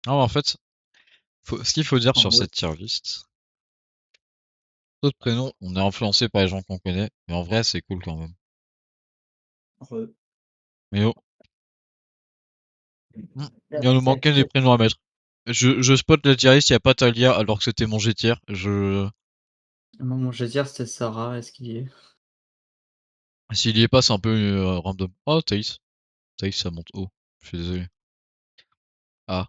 Non, en fait, ce qu'il faut dire En sur vrai, cette tier list, d'autres prénoms, on est influencé par les gens qu'on connaît, mais en vrai, c'est cool quand même. re- Mais oh, il Merde, va nous c'est manquer des chaud. prénoms à mettre. Je spot la tier list, il y a pas Talia alors que c'était mon G tier. Moi, mon dire c'était Sarah, est-ce qu'il y est? S'il y est pas, c'est un peu random. Oh, Thaïs. Thaïs, ça monte haut. Je suis désolé. Ah.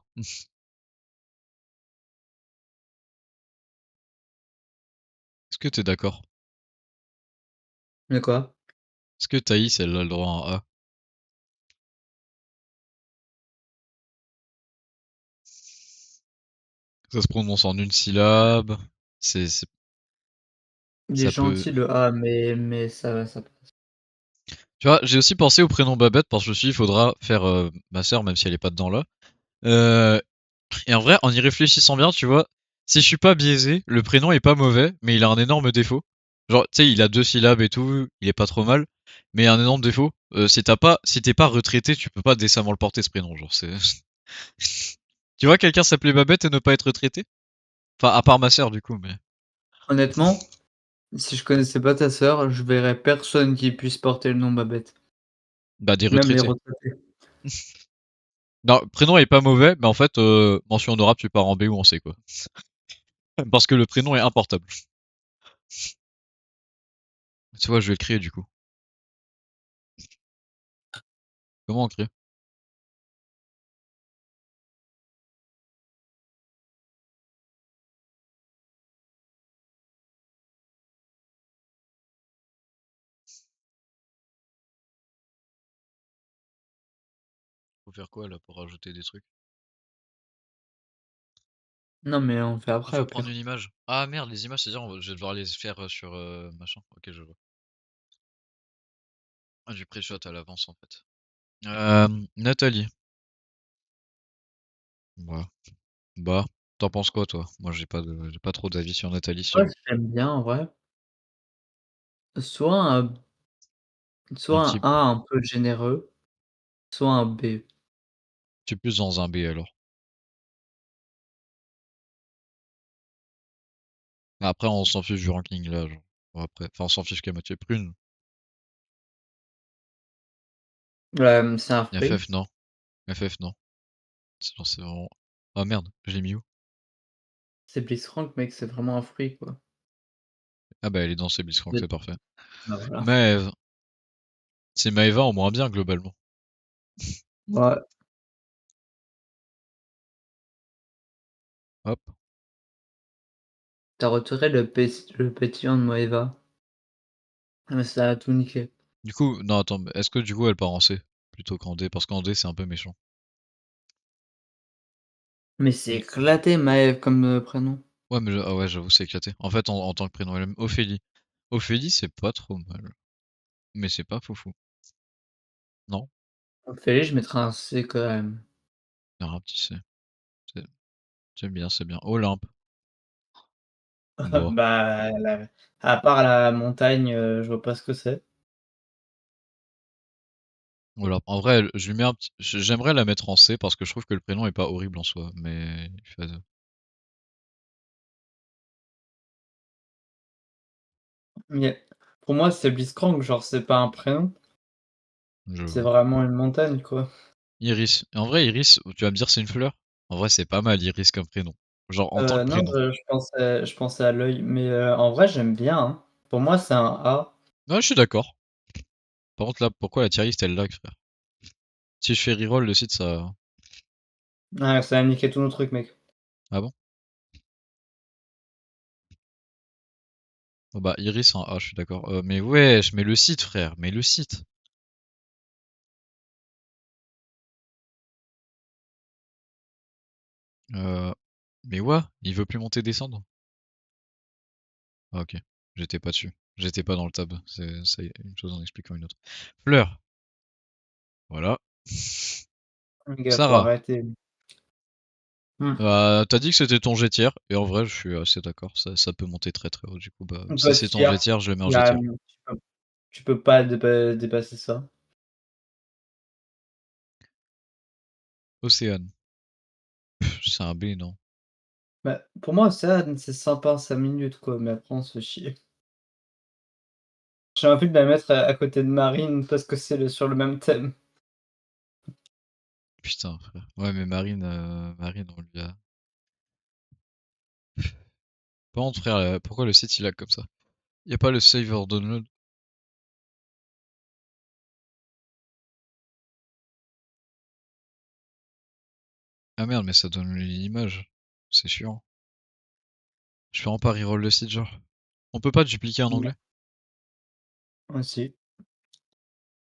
Est-ce que t'es d'accord? Mais quoi? Est-ce que Thaïs, elle a le droit à un A? Ça se prononce en une syllabe. C'est, Il est ça peut. gentil le A, mais ça passe. Tu vois, j'ai aussi pensé au prénom Babette parce que je me suis dit, il faudra faire ma sœur, même si elle est pas dedans là. Euh, et en vrai, en y réfléchissant bien, tu vois, si je suis pas biaisé, le prénom est pas mauvais, mais il a un énorme défaut. Genre, tu sais, il a deux syllabes et tout, il est pas trop mal, mais il a un énorme défaut. Si t'es pas retraité, tu peux pas décemment le porter ce prénom, genre c'est. Tu vois quelqu'un s'appeler Babette et ne pas être retraité? Enfin, à part ma sœur du coup, mais. Honnêtement, si je connaissais pas ta sœur, je verrais personne qui puisse porter le nom Babette. Bah des Même les retraités. retraités. Non, prénom est pas mauvais, mais en fait, mention honorable, tu pars en B ou en C quoi. Parce que le prénom est importable. Tu vois, je vais le créer du coup. Comment on crée? Faut faire quoi là pour rajouter des trucs? Non, mais on fait Ah, après faut au prendre pire. une image. Ah merde, les images, c'est-à-dire je vais devoir les faire sur machin. Ok, je vois. Ah, du pré-shot à l'avance en fait. Nathalie. Bah, bah, t'en penses quoi toi? Moi j'ai pas trop d'avis sur Nathalie, Moi, sur j'aime bien en vrai. Soit un un soit type. un A un peu généreux, soit un B. Tu es plus dans un B alors. Après, on s'en fiche du ranking là, genre. Bon, après, enfin, on s'en fiche qu'à moitié prune. C'est un fruit. FF, non. FF, non. C'est vraiment. Ah merde, je l'ai mis où? C'est Blitzcrank, mec, c'est vraiment un fruit, quoi. Ah bah, elle est dans ses Blitzcrank, De c'est parfait. Bah, voilà. Maëv. C'est Maëva en moins bien globalement. Ouais, Hop. tu retiré le pétillant de Moeva. Ah, mais ça a tout niqué. Du coup, non, attends, mais est-ce que du coup elle part en C plutôt qu'en D? Parce qu'en D c'est un peu méchant. Mais c'est éclaté Maëv comme, prénom. Ouais, mais ah ouais, j'avoue, c'est éclaté. En fait, en tant que prénom elle Ophélie. Ophélie, c'est pas trop mal. Mais c'est pas foufou. Non? Fallait je mettrais un C quand même. Non, un petit C. C'est c'est bien. Olympe. Bon. Bah, la à part la montagne, je vois pas ce que c'est. Olympe. En vrai, je lui mets un petit. J'aimerais la mettre en C parce que je trouve que le prénom est pas horrible en soi. Mais. Mais pour moi, c'est Blitzcrank, genre, c'est pas un prénom, Je c'est vois. vraiment une montagne, quoi. Iris. En vrai, Iris, tu vas me dire c'est une fleur? En vrai, c'est pas mal Iris comme prénom. Genre en tant que Non, prénom. je pensais à l'œil, mais en vrai, j'aime bien, hein. Pour moi, c'est un A. Ouais, je suis d'accord. Par contre, là, pourquoi la tier list elle lag, frère? Si je fais reroll le site, ça. Ouais, ça a niqué tous nos trucs, mec. Ah bon? Oh bah, Iris en A, je suis d'accord. Mais wesh, mais le site, frère, mais le site. Euh, mais ouais, il veut plus monter descendre. Ah, ok, j'étais pas dessus. J'étais pas dans le tab. C'est une chose en expliquant une autre. Fleur, voilà. Les gars, faut Sarah, arrêter. Mmh. Bah, t'as dit que c'était ton G tier, et en vrai, je suis assez d'accord, ça peut monter très très haut, du coup, bah, si God c'est ton tier, G tier, je le mets en il y G a, tier. tu peux pas dépasser ça. Océane. C'est un B, non? Bah, pour moi, Océane, c'est sympa 5 minutes, quoi, mais après on se fait chier. J'ai envie de la mettre à côté de Marine parce que c'est sur le même thème. Putain, frère. Ouais, mais Marine, on lui a... Par contre, frère, pourquoi le site il lag comme ça? Y a pas le save or download? Ah merde, mais ça donne l'image. C'est chiant. Je fais vraiment pas reroll le site, genre. On peut pas dupliquer en Non. anglais? Aussi.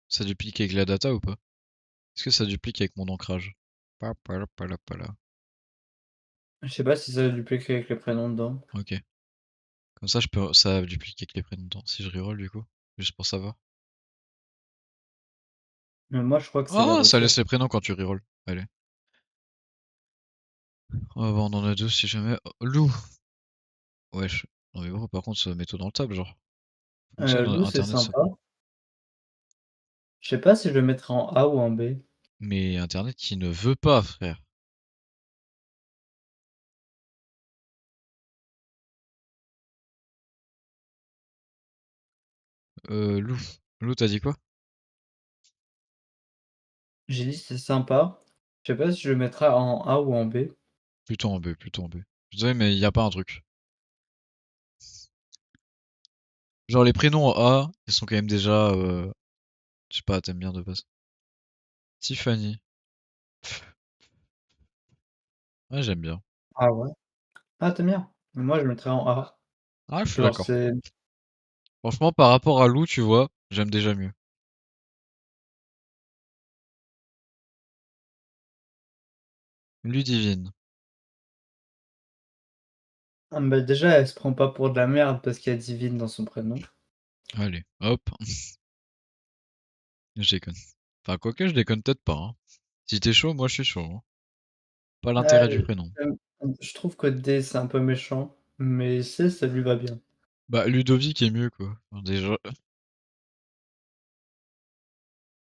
Ça duplique avec la data ou pas? Est-ce que ça duplique avec mon ancrage? Pala. Je sais pas si ça duplique avec les prénoms dedans. Ok. Comme ça, ça duplique avec les prénoms dedans. Si je reroll, du coup. Juste pour savoir. Mais moi, je crois que c'est la Ah, ça voiture. laisse les prénoms quand tu reroll. Allez. Oh, bah, on en a deux si jamais. Oh, Lou! Wesh. Non mais gros, par contre, mets-toi dans le table, genre. Fonctionne, Lou, c'est Internet, ça. sympa. Je sais pas si je le mettrais en A ou en B. Mais Internet qui ne veut pas, frère. Lou. Lou, t'as dit quoi? J'ai dit c'est sympa. Je sais pas si je le mettrais en A ou en B. Plutôt en B, plutôt en B. Désolé, mais y a pas un truc. Genre, les prénoms en A, ils sont quand même déjà, je sais pas, t'aimes bien de base. Tiffany. Ouais, j'aime bien. Ah ouais? Ah, tu bien? Moi, je le mettrais en A. Ah, je suis Genre, d'accord. c'est Franchement, par rapport à Lou, tu vois, j'aime déjà mieux. Ludivine. ah, bah, déjà, elle se prend pas pour de la merde parce qu'il y a Divine dans son prénom. Allez, hop. Je déconne. Enfin, quoique, je déconne peut-être pas, hein. Si t'es chaud, moi je suis chaud, hein. Pas l'intérêt du Ouais, prénom. je trouve que D, c'est un peu méchant, mais C, ça lui va bien. Bah, Ludovic est mieux, quoi. Enfin, déjà.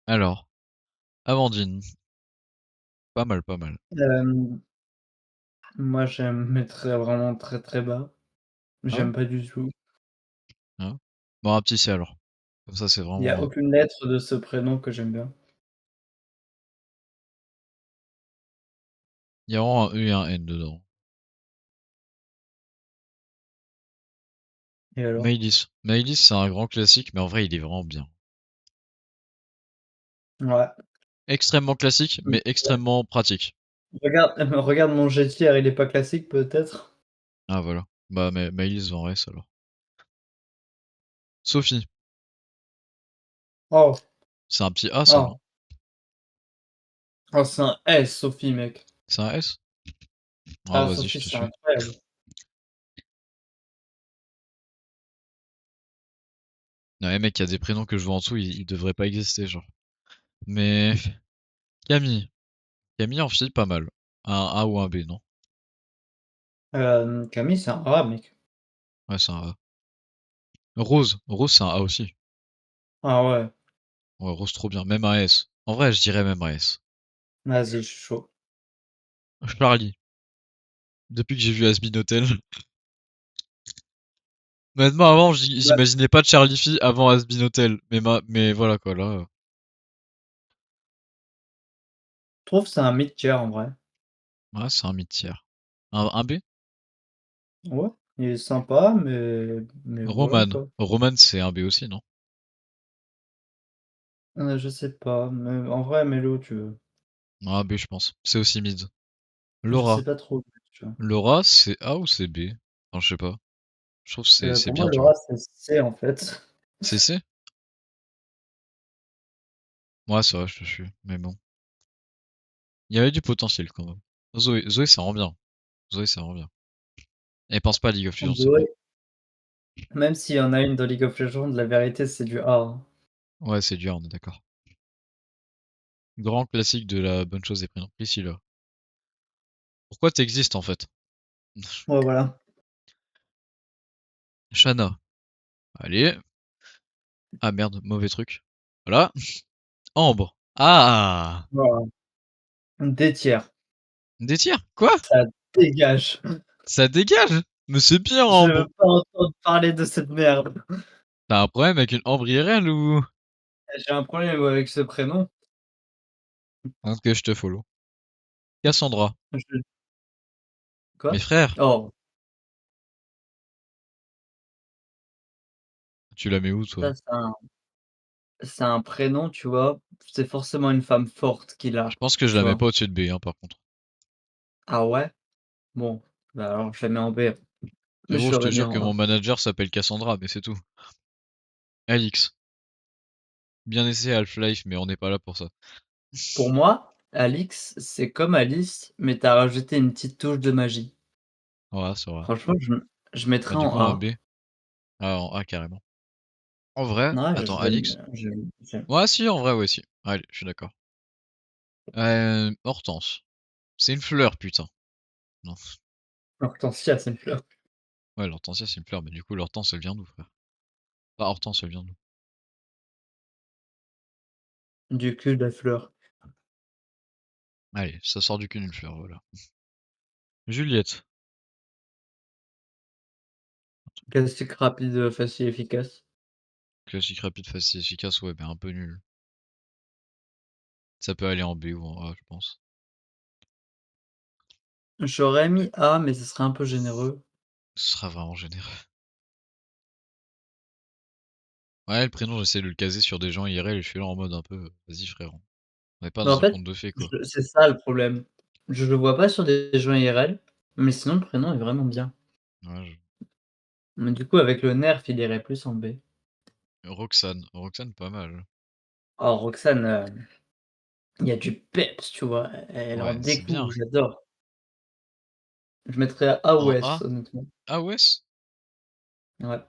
Alors, Amandine. Pas mal, pas mal. Hem, moi, je mettrais vraiment très, très bas. Ah ouais? J'aime pas du tout. Hein. Bon, un petit C alors. Comme ça, c'est Il y a vraiment. aucune lettre de ce prénom que j'aime bien. Il y a vraiment un E et un N dedans. Et alors? Maïlis. Maïlis, c'est un grand classique, mais en vrai, il est vraiment bien. Ouais. Extrêmement classique, mais extrêmement pratique. Regarde regarde mon G-tier, il est pas classique peut-être? Ah, voilà. Bah, Maïlis va en S alors. Sophie. Oh, C'est un petit A, ça, non? oh, oh, c'est un S, Sophie, mec. C'est un S? Ah, Ah, vas-y, je Sophie, te c'est suis. incroyable. Non, les mecs, il y a des prénoms que je vois en dessous, ils devraient pas exister, genre. Mais. Camille. Camille, en fille, pas mal. Un A ou un B, non? Camille, c'est un A, mec. Ouais, c'est un A. Rose. Rose, c'est un A aussi. Ah ouais, Ouais, Rose, trop bien. Même un S. En vrai, je dirais même un S. vas-y, je suis chaud. Charlie. Depuis que j'ai vu Asbin Hotel. Honnêtement, avant, Bah, j'imaginais pas de Charlie Fille avant Asbin Hotel. Mais voilà, quoi, là. je trouve que c'est un mid-tier en vrai. Ouais, c'est un mid-tier. Un B? Ouais, il est sympa, mais voilà Roman. quoi. Roman, c'est un B aussi, non? Je sais pas, mais en vrai, Mélo, tu veux. Un B, je pense. C'est aussi mid. Je Laura. sais pas trop, tu vois. Laura, c'est A ou c'est B? Enfin, je sais pas. Je trouve que c'est Pour moi, bien, tu vois. Laura, c'est C en fait. C'est C? Ouais, c'est vrai, je te suis. Mais bon. Il y avait du potentiel quand même. Zoé, ça rend bien. Zoé, ça rend bien. Elle pense pas à League of Legends, c'est bien. Zoé, même s'il y en a une dans League of Legends, la vérité, c'est du A, hein. Ouais, c'est dur, on est d'accord. Grand classique de la bonne chose des prénoms. Priscilla. Pourquoi t'existes en fait? Ouais, voilà. Shana. Allez. Ah merde, mauvais truc. Voilà. Ambre. Ah! Voilà. Des tiers. Des tirs? Quoi? Ça dégage. Ça dégage? Mais c'est bien Je veux Ambre. pas entendre parler de cette merde. T'as un problème avec une Ambre IRL ou? J'ai un problème avec ce prénom. Ok, je te follow. Cassandra. Je Mes quoi? frères. Oh, Tu la mets où toi? ça c'est un prénom, tu vois? C'est forcément une femme forte qui Je l'a, pense que je tu la mets vois? pas au-dessus de B, hein, par contre. Ah ouais? Bon, bah, alors je la mets en B, mais Frérot, je je te l'aurais mis jure que en A. mon manager s'appelle Cassandra, mais c'est tout. Alix. Bien essayé Half-Life, mais on n'est pas là pour ça. Pour moi, Alix, c'est comme Alice, mais tu as rajouté une petite touche de magie. Ouais, c'est vrai. Franchement, je Bah mettrais du en coup un A. B. Ah, en A carrément. En vrai, Ouais, attends, Alix. j'aime. Ouais, si, en vrai, ouais, si. Allez, je suis d'accord. Hortense. C'est une fleur, putain. Non. Hortensia, c'est une fleur. Ouais, l'hortensia, c'est une fleur, mais du coup, l'hortense, elle vient d'où, frère? Pas Hortense, elle vient d'où? Du cul de la fleur. Allez, ça sort du cul d'une fleur, voilà. Juliette. Classique rapide, facile, efficace. Classique rapide, facile, efficace, ouais, mais un peu nul. Ça peut aller en B ou en A, je pense. J'aurais mis A, mais ce serait un peu généreux. Ce sera vraiment généreux. Ouais, le prénom, j'essaie de le caser sur des gens IRL et je suis là en mode un peu, vas-y frérot. On est pas Mais dans en un fait, conte de fées, je quoi. c'est ça le problème. Je le vois pas sur des gens IRL, mais sinon le prénom est vraiment bien. Ouais, Mais du coup, avec le nerf, il irait plus en B. Roxane. Roxane, pas mal. Oh, Roxane, il y a du peps, tu vois? Elle en Ouais, c'est découle, bien. j'adore. Je mettrais A ou En S, A? honnêtement. Ah ouais? Ouais.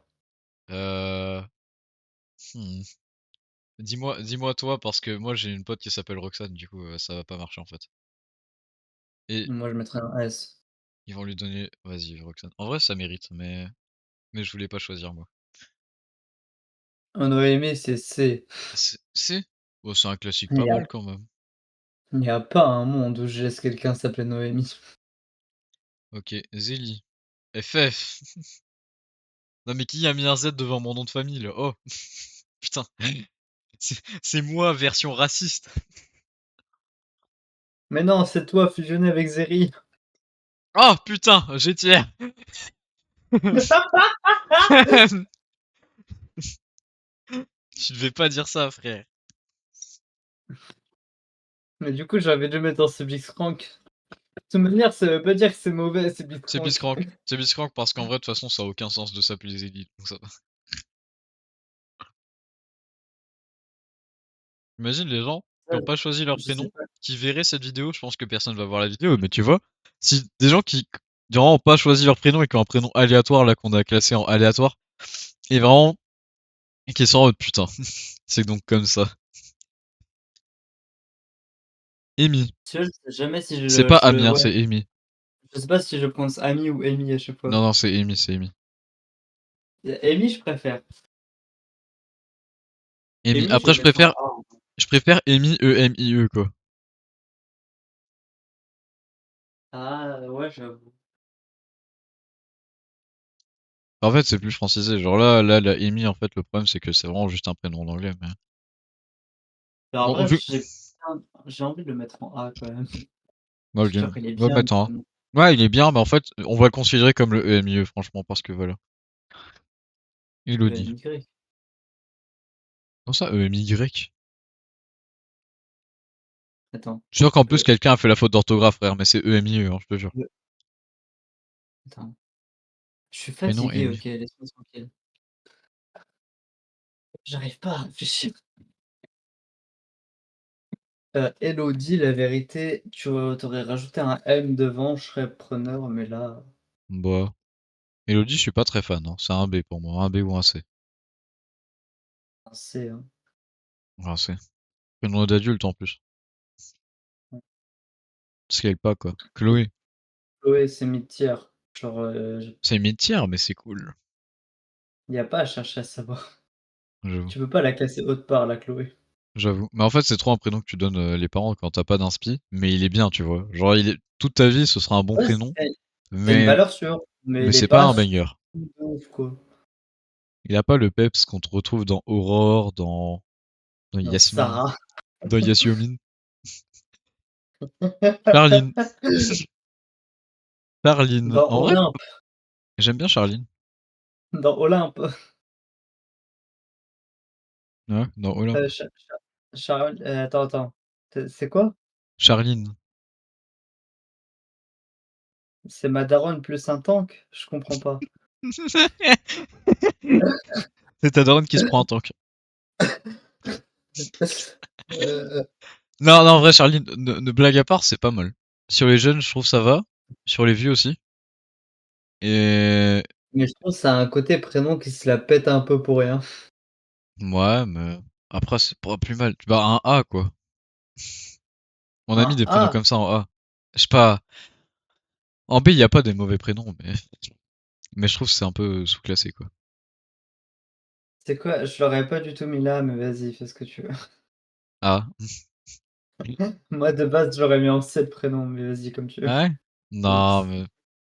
Euh... hmm. Dis-moi toi, parce que moi j'ai une pote qui s'appelle Roxane, du coup ça va pas marcher en fait. Et Moi, je mettrais un S. ils vont lui donner... Vas-y, Roxane. En vrai, ça mérite, mais je voulais pas choisir moi. Un Noémie, c'est C. C'est... Oh, c'est un classique Il pas y a mal quand même. il y a pas un monde où je laisse quelqu'un s'appeler Noémie. Ok, Zélie. FF. Non mais qui a mis un Z devant mon nom de famille là? Oh, putain. C'est moi, version raciste. Mais non, c'est toi fusionné avec Zeri. Oh putain, j'ai tiers. Tu devais pas dire ça, frère. Mais du coup, j'avais dû mettre en ce Blitzcrank. De toute manière, ça veut pas dire que c'est mauvais, c'est C'est Blitzcrank. Blitzcrank. C'est Blitzcrank parce qu'en vrai, de toute façon, ça a aucun sens de s'appeler Zélie. Donc ça va. Imagine les gens qui Ça, ont pas choisi leur je sais prénom, pas. qui verraient cette vidéo. Je pense que personne va voir la vidéo, mais tu vois, si des gens qui vraiment ont pas choisi leur prénom et qui ont un prénom aléatoire là qu'on a classé en aléatoire, et vraiment et qui sont en mode putain, c'est donc comme ça. Amy. Tu vois, je sais jamais si C'est pas Amy, hein, ouais, c'est Amy. je sais pas si je prononce Ami ou Amy à chaque fois. Non, non, c'est Amy, c'est Amy. Amy, je préfère. Amy. Amy, je Après, vais mettre en A. Je préfère Amy, E-M-I-E, quoi. Ah, ouais, j'avoue. En fait, c'est plus francisé. Genre là, la Amy, en fait, le problème, c'est que c'est vraiment juste un prénom en anglais, mais... Alors, en Bon, vrai, vu... j'ai envie de le mettre en A quand même. Ok. Genre, il est Ouais, bien, le maintenant. prénom. Ouais, il est bien, mais en fait, on va le considérer comme le EMIE, franchement, parce que voilà. Elodie. EMY. Comment ça, EMY? Attends. Je suis sûr qu'en plus, E, quelqu'un a fait la faute d'orthographe, frère, mais c'est EMIE, hein, je te jure. E, attends. Je suis Prénom fatigué, Amy. OK, laisse-moi tranquille. J'arrive pas à réfléchir. Élodie, la vérité, tu aurais rajouté un M devant, je serais preneur, mais là, Bah. Elodie, je suis pas très fan, hein. C'est un B pour moi, un B ou un C. un C, hein. Un C. Prénom d'adulte en plus. Scale pas, quoi. Chloé. Chloé, c'est mid-tier. Genre, C'est mid-tier, mais c'est cool. y a pas à chercher à savoir. J'avoue. Tu peux pas la classer haute part, la Chloé. J'avoue. Mais en fait, c'est trop un prénom que tu donnes les parents quand t'as pas d'inspi. Mais il est bien, tu vois. Genre, toute ta vie, ce sera un bon Ouais, prénom. c'est une Mais, valeur sûre, mais mais il est c'est pas pas un fou banger. de ouf, quoi. Il a pas le peps qu'on te retrouve dans Aurore, dans Non, Yasmine, Sarah. dans Yasmine. Charline. Charline. Dans En vrai, Olympe, j'aime bien Charline. dans Olympe. Ouais, dans Olympe. Attends. C'est quoi? Charline. C'est ma daronne plus un tank? Je comprends pas. C'est ta daronne qui se prend un tank. Heu, Non, non, en vrai, Charline, blague à part, c'est pas mal. Sur les jeunes, je trouve ça va. Sur les vieux aussi. Et mais je trouve que ça a un côté prénom qui se la pète un peu pour rien. ouais, mais après, c'est pas plus mal. Bah, un A, quoi. On a mis Un des prénoms A, comme ça en A. Je sais pas. En B, il y a pas des mauvais prénoms, mais je trouve que c'est un peu sous-classé, quoi. c'est quoi? Je l'aurais pas du tout mis là, mais vas-y, fais ce que tu veux. A. Moi, de base, je l'aurais mis en C le prénom, mais vas-y, comme tu veux. Ah ouais? Je Non, mais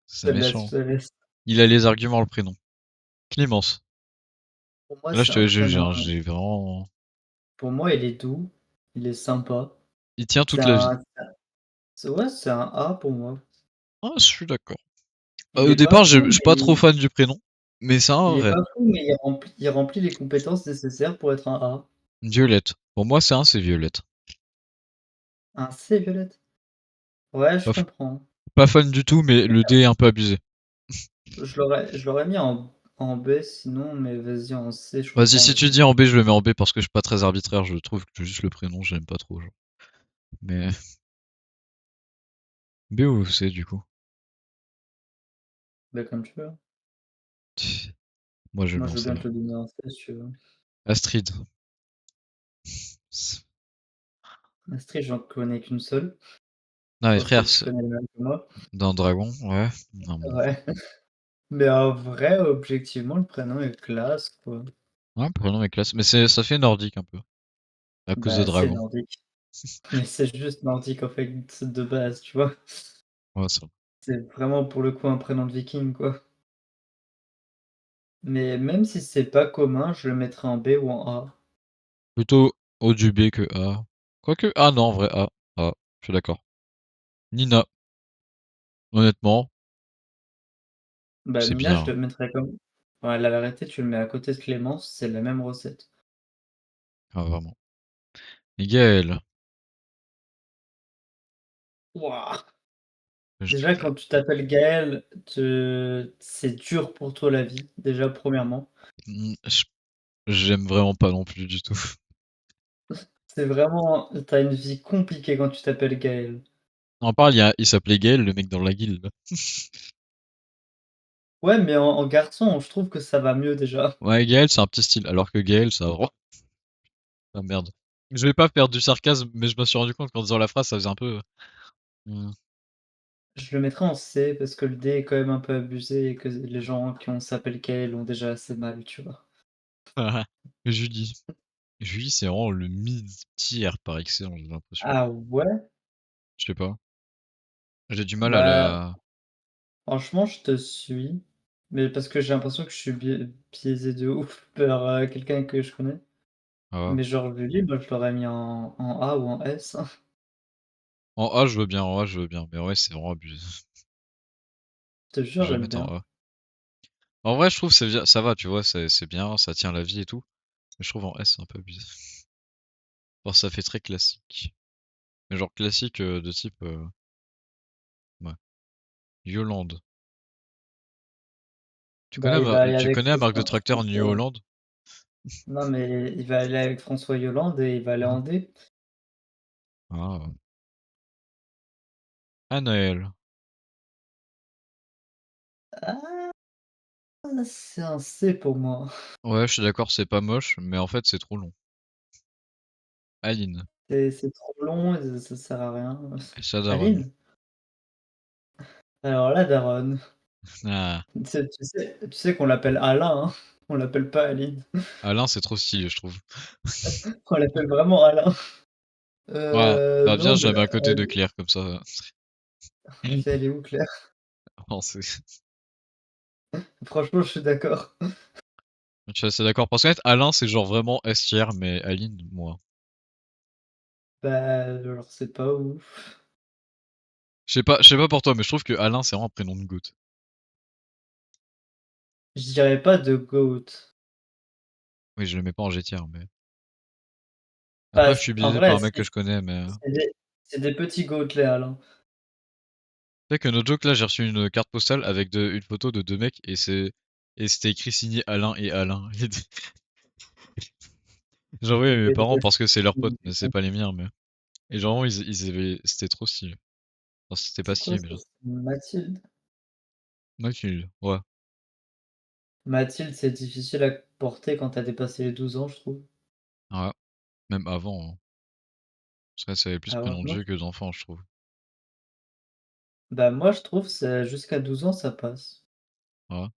c'est te laisse, je méchant. te laisse. Il a les arguments, le prénom. Clémence. Pour moi, Là, c'est un prénom, j'ai vraiment... pour moi, il est doux, il est sympa. Il tient C'est toute la vie. un ouais, c'est un A pour moi. Ah, je suis d'accord. Il Au est pas départ, fou, je suis pas trop mais fan du prénom, mais c'est un il est vrai. pas fou, mais il remplit les compétences nécessaires pour être un A. Violette. Pour moi, c'est Violette. Un C, Violette? Ouais, je Pas, f- comprends. pas fan du tout, mais le D est un peu abusé. Je l'aurais mis en B sinon, mais vas-y, en C, je Vas-y, comprends si tu aussi. dis en B, je le mets en B parce que je suis pas très arbitraire. Je trouve que juste le prénom, j'aime pas trop, genre. Mais B ou C, du coup? Bah, comme tu veux. Moi, je le Moi, mets en je veux C, bien là. te le donner en C si tu veux. Astrid. Astrid, j'en connais qu'une seule. Non, Je mais pense que frère, tu connais le même que moi. dans Dragon, ouais. Non, bon. Ouais. Mais en vrai, objectivement, le prénom est classe, quoi. Ouais, le prénom est classe. Mais ça fait nordique un peu. À cause de Bah, c'est Dragon. nordique. Mais c'est juste nordique, en fait, de base, tu vois? Ouais, ça. C'est vraiment, pour le coup, un prénom de viking, quoi. Mais même si c'est pas commun, je le mettrais en B ou en A. Plutôt haut du B que A. Quoique, ah non, en vrai, A. A. Je suis d'accord. Nina. Honnêtement, Bah, c'est Nina, bien, je hein. le mettrais comme ouais, la vérité, tu le mets à côté de Clémence, c'est la même recette. Ah, vraiment. Miguel. Wouah! Je- Déjà, quand tu t'appelles Gaël, c'est dur pour toi la vie, déjà, premièrement. je- J'aime vraiment pas non plus du tout. C'est vraiment t'as une vie compliquée quand tu t'appelles Gaël. On parle, il s'appelait Gaël, le mec dans la guilde. Ouais, mais en garçon, je trouve que ça va mieux déjà. Ouais, Gaël, c'est un petit style. Alors que Gaël, ça... Oh, ah, merde. Je vais pas faire du sarcasme, mais je me suis rendu compte qu'en disant la phrase, ça faisait un peu... Hmm. Je le mettrais en C parce que le D est quand même un peu abusé et que les gens qui ont s'appellent Gaël ont déjà assez mal, tu vois? Julie. Julie, c'est vraiment le mid-tier par excellence, j'ai l'impression. Ah ouais? Je sais pas. J'ai du mal à Bah, la... franchement, je te suis, mais parce que j'ai l'impression que je suis biaisé de ouf par, quelqu'un que je connais. Ah. Mais genre Lily, moi je l'aurais mis en A ou en S. En A, je veux bien, en A, je veux bien. Mais ouais, c'est vraiment abusé. Je te jure, Je vais j'aime mettre en bien. A. En vrai, je trouve que ça va, tu vois, c'est bien, ça tient la vie et tout. Mais je trouve en S, c'est un peu abusé. Bon, ça fait très classique. Mais genre classique de type... ouais. Yolande. Bah, il va aller Tu avec connais la marque de tracteur New François. Holland? Non, mais il va aller avec François Hollande et il va aller en Ah. D. Ah. Anaël. Ah, c'est un C pour moi. Ouais, je suis d'accord, c'est pas moche, mais en fait, c'est trop long. Aline. C'est trop long et ça sert à rien. Et sa daronne. Aline? Alors là, daronne, Ah, tu sais qu'on l'appelle Alain, hein, on l'appelle pas Aline. Alain, c'est trop stylé, je trouve. On l'appelle vraiment Alain. Ouais, bah bien, Non, je mais la mets à côté de Ali Claire, comme ça. elle est où Claire? Oh, c'est- Franchement, je suis d'accord. Je suis assez d'accord. Parce qu'en fait, Alain, c'est genre vraiment S tier, mais Aline, moi. Bah, genre, c'est pas ouf. Je sais pas pour toi, mais je trouve que Alain, c'est vraiment un prénom de goût. Je dirais pas de GOAT. Oui, je le mets pas en G tier, mais. Après, je Parce suis en biaisé par vrai, un mec que je connais, mais. c'est des petits GOAT, les Alain. Tu sais que no joke, là, j'ai reçu une carte postale avec une photo de deux mecs et c'était écrit signé Alain et Alain. J'ai envoyé à mes parents parce que c'est leurs potes, mais c'est pas les miens, mais. Et genre, c'était trop stylé. Enfin, c'était pas C'est quoi stylé, ça? mais genre. C'est Mathilde? Ouais, ouais. Mathilde, c'est difficile à porter quand t'as dépassé les 12 ans, je trouve. Ouais. Même avant, hein. Parce que ça avait plus Ah ouais, prénom de moi vieux que d'enfant, je trouve. bah, moi, je trouve c'est jusqu'à 12 ans, ça passe. Ouais.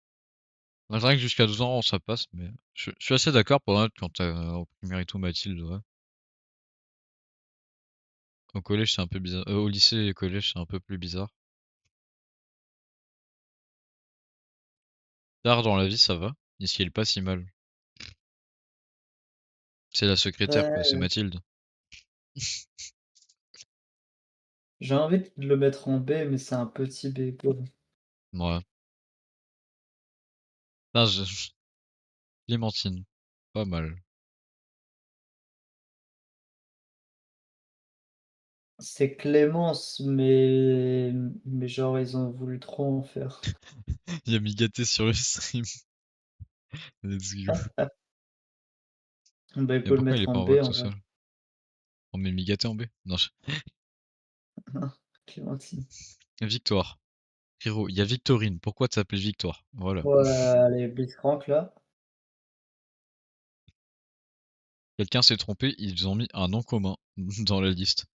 Ouais, c'est vrai que jusqu'à 12 ans, ça passe, mais je suis assez d'accord pour un quand t'as au primaire et tout, Mathilde, ouais. Au collège, c'est un peu bizarre. Au lycée et collège, c'est un peu plus bizarre. Tard dans la vie, ça va. Ici, elle est pas si mal. C'est la secrétaire, quoi, c'est Bah, Mathilde. j'ai envie de le mettre en B, mais c'est un petit B, quoi. Ouais. Ah, Clémentine. Pas mal. C'est Clémence, mais genre, ils ont voulu trop en faire. Il y a Migaté sur le stream. Let's go. Bah, il Et faut le pourquoi il est mettre pas en en B, vote en tout vrai. seul? On met Migaté en B? Non, Clémentine. Victoire. Frérot, il y a Victorine. Pourquoi t'appelles Victoire? Voilà. Ouais, les Blitzcrank, là. Quelqu'un s'est trompé, ils ont mis un nom commun dans la liste.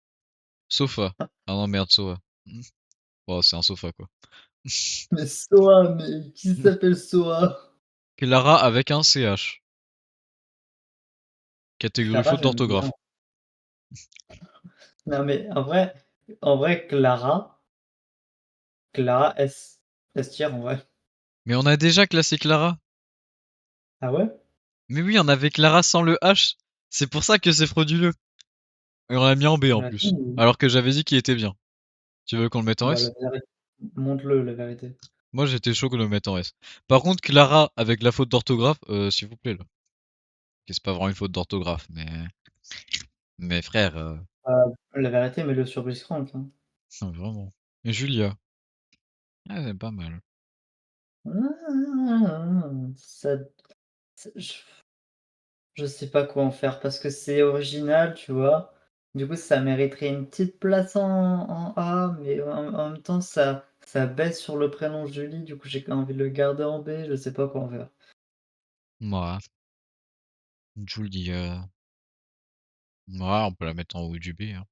Sofa. Ah non, merde, Sofa. Oh, c'est un sofa, quoi. Mais Soa, mais qui s'appelle Soa? Clara avec un CH. Catégorie Clara, faute j'aime bien. d'orthographe. Non, mais en vrai, Clara S tier, en vrai. Mais on a déjà classé Clara. Ah ouais? Mais oui, on avait Clara sans le H. C'est pour ça que c'est frauduleux. Et on l'a mis en B en Mais attends, plus. Alors que j'avais dit qu'il était bien. Tu veux qu'on le mette en bah, la S? vérité, montre-le, la vérité. Moi, j'étais chaud qu'on le mette en S. Par contre, Clara avec la faute d'orthographe, s'il vous plaît, là. Ok, c'est pas vraiment une faute d'orthographe, mais frère, La vérité, mets-le sur Blitzcrank, hein. non, vraiment. Et Julia. Ah, c'est pas mal. Ça, je sais pas quoi en faire parce que c'est original, tu vois. Du coup, ça mériterait une petite place en A, mais en même temps, ça baisse sur le prénom Julie. Du coup, j'ai envie de le garder en B. Je sais pas quoi en faire. Moi, Julia. Ouais, on peut la mettre en haut du B, hein.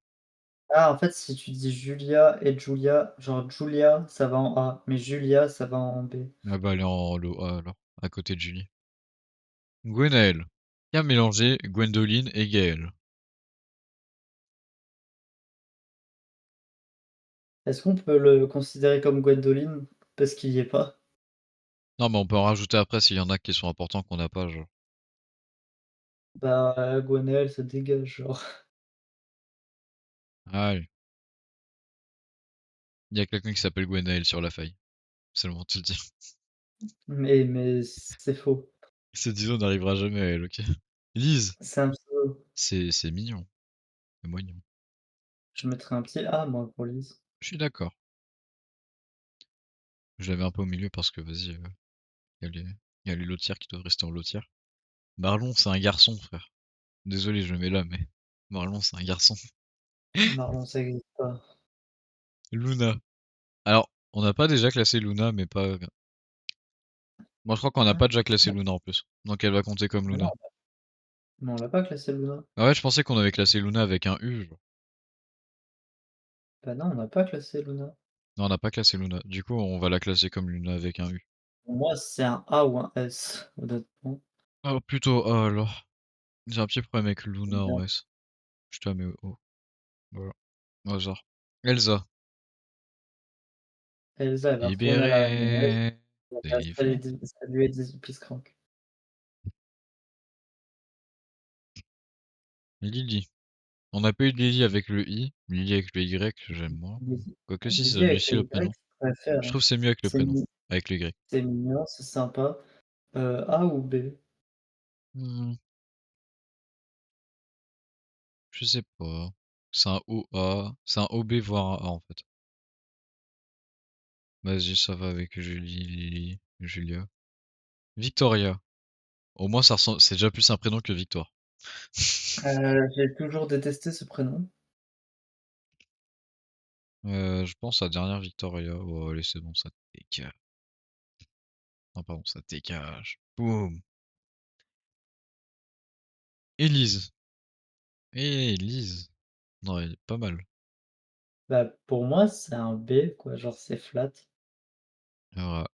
Ah, en fait, si tu dis Julia et Julia, genre Julia, ça va en A, mais Julia, ça va en B. Ah bah, elle est en lot A alors, à côté de Julie. Gwenaël. Qui a mélangé Gwendoline et Gaël? Est-ce qu'on peut le considérer comme Gwendoline parce qu'il y est pas? Non, mais on peut en rajouter après s'il y en a qui sont importants qu'on n'a pas, genre. Bah, Gwenaël, ça dégage, genre. Allez. Il y a quelqu'un qui s'appelle Gwenaël sur la feuille. Seulement te le dire. Mais c'est faux. Cette vidéo n'arrivera jamais à elle, ok? Lise. C'est un pseudo. C'est mignon. C'est mignon. Je mettrais un petit A, moi, pour Lise. Je suis d'accord. Je l'avais un peu au milieu parce que, vas-y, il y a les lotières qui doivent rester en lotière. Marlon, c'est un garçon, frère. Désolé, je le mets là, mais Marlon, c'est un garçon. Marlon, ça existe pas. Luna. Alors, on n'a pas déjà classé Luna, mais pas. Moi, je crois qu'on n'a pas déjà classé Luna en plus. Donc, elle va compter comme Mais Luna. non, mais on l'a pas classé Luna. Ah ouais, je pensais qu'on avait classé Luna avec un U, genre. Bah non, on n'a pas classé Luna. Non, on n'a pas classé Luna. Du coup, on va la classer comme Luna avec un U. Pour moi, c'est un A ou un S, honnêtement. Oh, plutôt A alors. J'ai un petit problème avec Luna en Bien. S. Je te la mets au O. Voilà. Au hasard. Elsa. Elsa, elle va retourner à la Reine des Neiges. Libéré. Elle va Délivré. saluer des Blitzcrank. Lily. On n'a pas eu de Lily avec le I. Lily avec le Y, j'aime moins. Quoique si, ça Lily donne avec aussi le le Y, prénom. je préfère, Je hein. trouve que c'est mieux avec le C'est prénom. mi Avec le Y. c'est mignon, c'est sympa. A ou B? Hmm, je sais pas. C'est un OA. C'est un OB voire un A en fait. Vas-y, ça va avec Julie, Lily, Julia. Victoria. Au moins, ça ressemble... c'est déjà plus un prénom que Victoire. J'ai toujours détesté ce prénom. Je pense à la dernière Victoria. Oh, allez, c'est bon, ça dégage. Non, pardon, ça dégage. Boum. Élise. Élise. Non, elle est pas mal. Bah, pour moi, c'est un B, quoi, genre c'est flat. Voilà.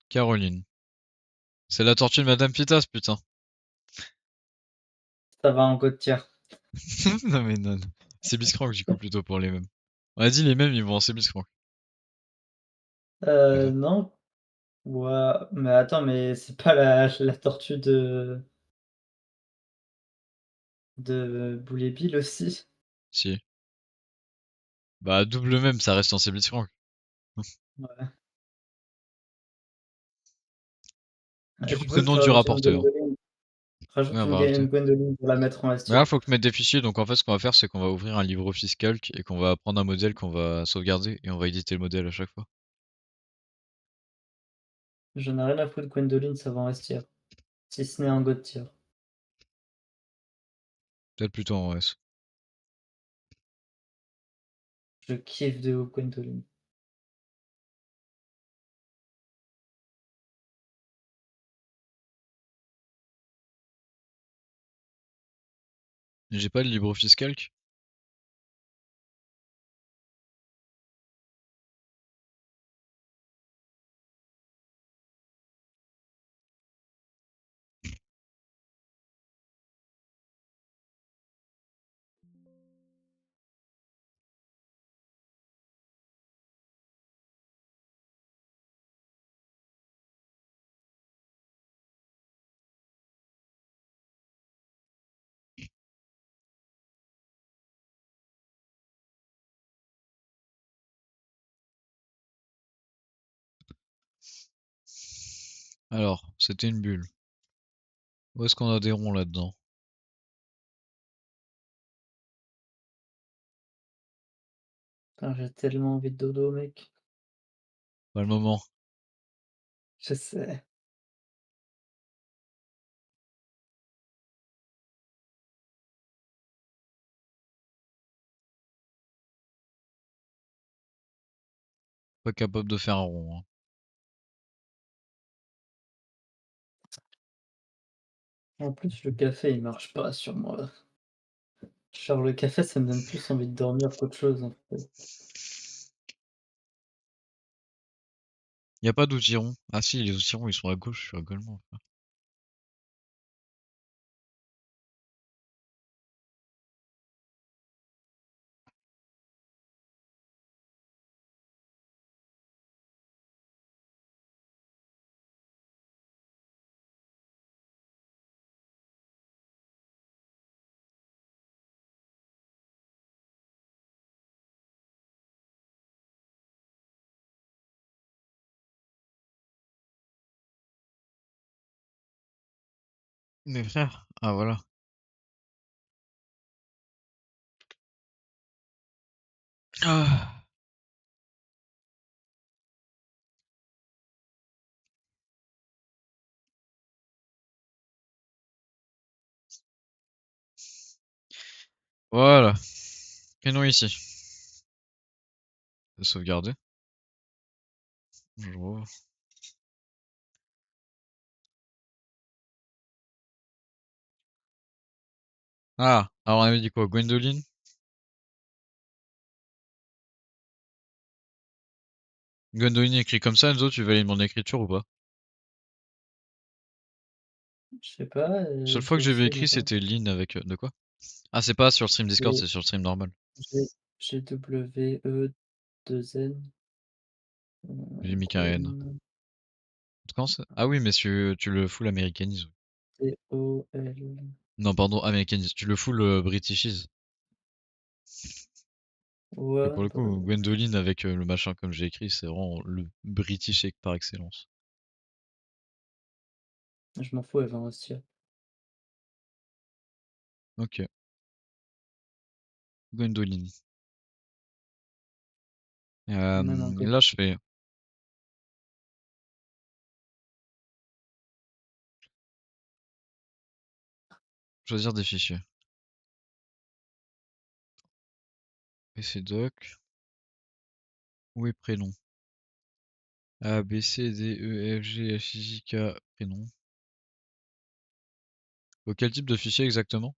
Caroline. C'est la tortue de Madame Pitas, putain. Ça va en God tier. Non mais non. C'est Biscrank du coup plutôt pour les mêmes. On a dit les mêmes, ils vont en Biscrank. Préfère. Non, ouais, mais attends, mais c'est pas la tortue de Boulet Bill aussi? Si. Bah double même, ça reste en Biscrank. Ouais. Du coup, Je veux que prénom tu du rajoutes une rapporteur. Gwendoline. Ouais, Rajoute on va rajouter. une Gwendoline pour la mettre en S Mais tier. là, faut que mettre des fichiers, donc en fait, ce qu'on va faire, c'est qu'on va ouvrir un LibreOffice Calc et qu'on va prendre un modèle qu'on va sauvegarder et on va éditer le modèle à chaque fois. J'en ai rien à foutre, Gwendoline, ça va en S tier. Si ce n'est en God tier. Peut-être plutôt en S. Je kiffe de ouf Gwendoline. J'ai pas le LibreOffice Calc. Alors, c'était une bulle. Où est-ce qu'on a des ronds là-dedans? Putain, j'ai tellement envie de dodo, mec. Pas le moment. Je sais. Pas capable de faire un rond, hein. En plus, le café, il marche pas sur moi. Genre, le café, ça me donne plus envie de dormir qu'autre chose, en fait. Y a pas d'outils ronds. Ah si, les outils ronds, ils sont à gauche, je suis à Golemont. Mais frère, ah voilà. Ah, voilà. Prénom ici. Sauvegarder. Je revois. Ah, alors on avait dit quoi? Gwendoline? Gwendoline écrit comme ça, Enzo, tu valides mon écriture ou pas? Je sais pas, La seule fois que j'ai j'avais fait écrit, là-bas. c'était Lynn avec... de quoi? Ah, c'est pas sur le stream Discord, J'ai c'est sur le stream normal. j'ai GWE2N, J'ai mis qu'un N. Gwen, Quand ça? Ah oui, mais tu le full américanises. TOL. Non, pardon, américanises. Tu le full britishises. Et Ouais, pour le bah, coup, Gwendoline avec le machin comme j'ai écrit, c'est vraiment le british par excellence. je m'en fous, elle va investir. Ok, Gwendoline. Même en Là, je fais choisir des fichiers. PC doc. Où est prénom? A, B, C, D, E, F, G, H, I, J, K, prénom. Quel type de fichier exactement?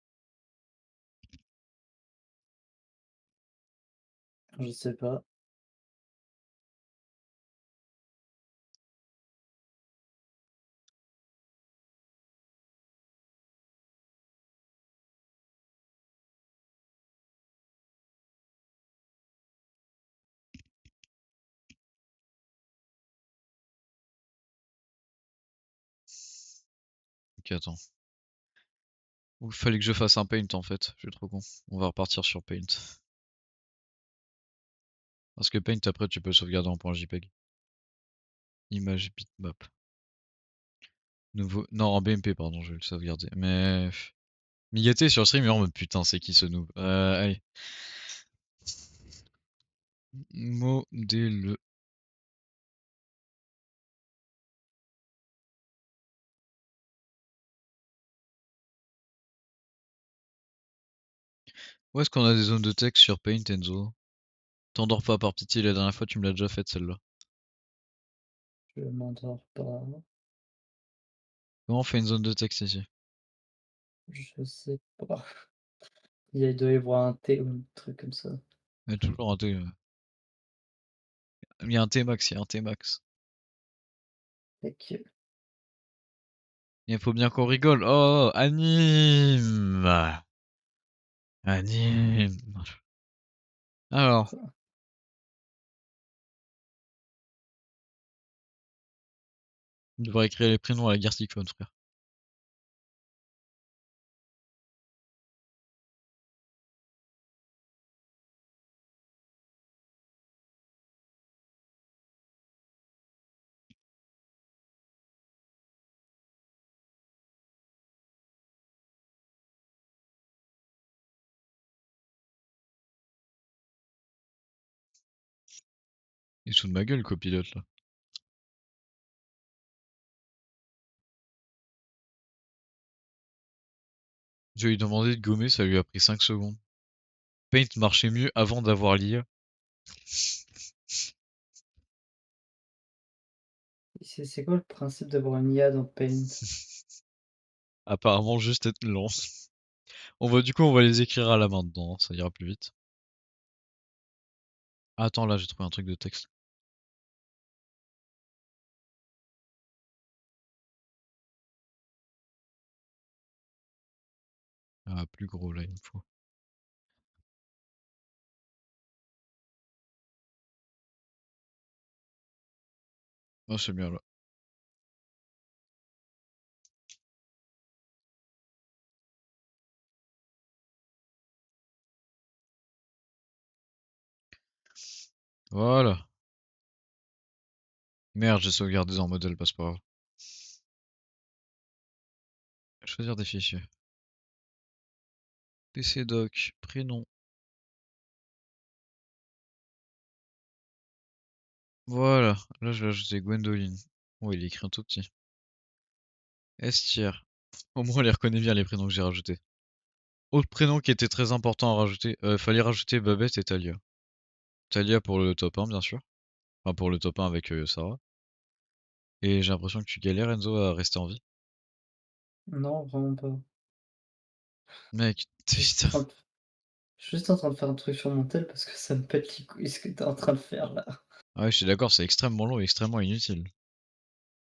Je sais pas. Ok, attends. Il fallait que je fasse un paint en fait. Je suis trop con. On va repartir sur paint. Parce que paint après tu peux sauvegarder en .jpeg. Image bitmap. Nouveau. Non, en BMP, pardon, je vais le sauvegarder. Mais. Migaté sur stream, il est en mode putain, c'est qui ce noob? Allez. Modèle. Où est-ce qu'on a des zones de texte sur Paint, Enzo? T'endors pas par pitié, la dernière fois tu me l'as déjà faite celle-là. Je m'endors pas. Comment on fait une zone de texte ici? Je sais pas. Il doit y avoir un T ou un truc comme ça. Il y a toujours un T. Il y a un T-max, il y a un T-max. Ok. Il faut bien qu'on rigole. Oh, anime! Anime! Alors, on devrait écrire les prénoms à la Garticphone, frère. Il se fout de ma gueule, le copilote, là. Je lui ai demandé de gommer, ça lui a pris 5 secondes. Paint marchait mieux avant d'avoir l'IA. C'est quoi le principe d'avoir une IA dans Paint? Apparemment, juste être lent. Du coup, on va les écrire à la main dedans, ça ira plus vite. Attends, là, j'ai trouvé un truc de texte. Ah, plus gros, là, il me faut. Oh, c'est bien, là. Voilà. Merde, j'ai sauvegardé dans modèle, passe pas grave. Choisir des fichiers. PC doc, prénom. Voilà. Là, je vais ajouter Gwendoline. Oh, il est écrit un tout petit. Estière. Au moins, elle les reconnaît bien, les prénoms que j'ai rajoutés. Autre prénom qui était très important à rajouter. Fallait rajouter Babette et Talia. Talia pour le top 1, bien sûr. Enfin, pour le top 1 avec Sarah. Et j'ai l'impression que tu galères, Enzo, à rester en vie. Non, vraiment pas. Mec, Je suis juste putain. en train de, je suis juste en train de faire un truc sur mon tel parce que ça me pète les couilles ce que t'es en train de faire là. Ah ouais, je suis d'accord, c'est extrêmement long et extrêmement inutile.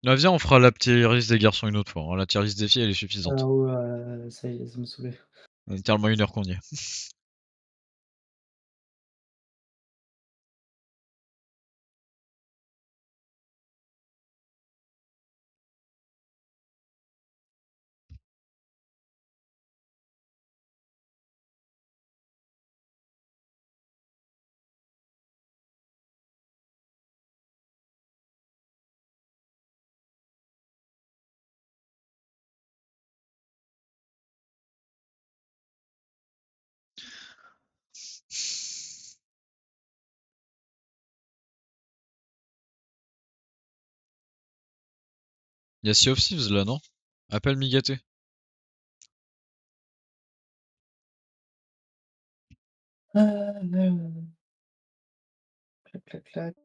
Ah, viens, on fera la tier list des garçons une autre fois, hein. La tier list des filles, elle est Ah suffisante. ouais, ça y est, ça me saoulait. Littéralement 1 heure qu'on y est. Y'a Sea of Thieves là, non? Appelle Migaté. Clac, clac, clac.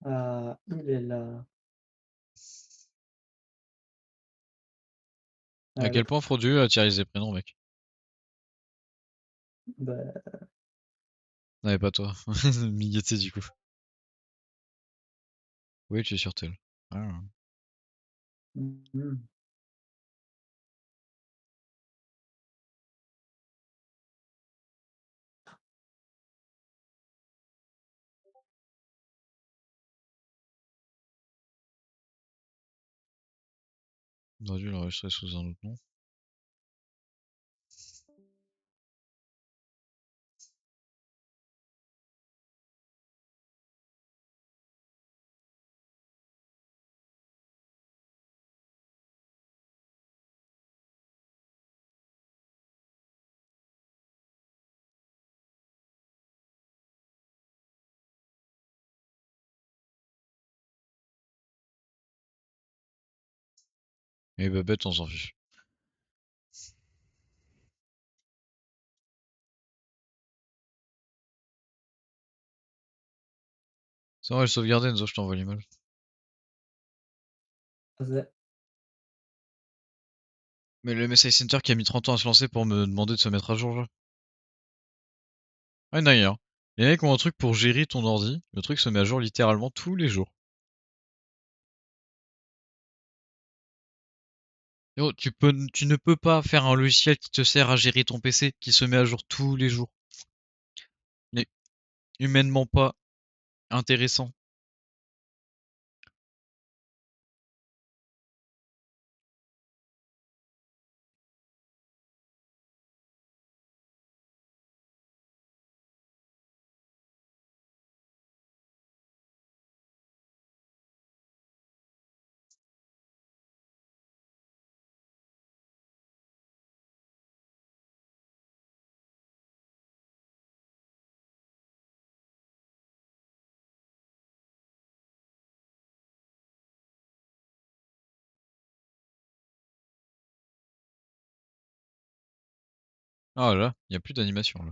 Ah, il est là. À quel Allô? point frauduleux la tier list des prénoms, mec. Bah, Non, mais pas toi. Migaté, du coup. Oui, tu es sur tel. Ah. mmh. On aurait dû l'enregistrer sous un autre nom. Et Babette, on s'en fiche. C'est vrai, le sauvegarder, Enzo, je t'envoie l'image. Vas-y. Mais le Message Center qui a mis 30 ans à se lancer pour me demander de se mettre à jour, là. Ah, il hein. Les mecs ont un truc pour gérer ton ordi. Le truc se met à jour littéralement tous les jours. Yo, tu ne peux pas faire un logiciel qui te sert à gérer ton PC qui se met à jour tous les jours. Mais humainement pas intéressant. Ah là, il y a plus d'animation là.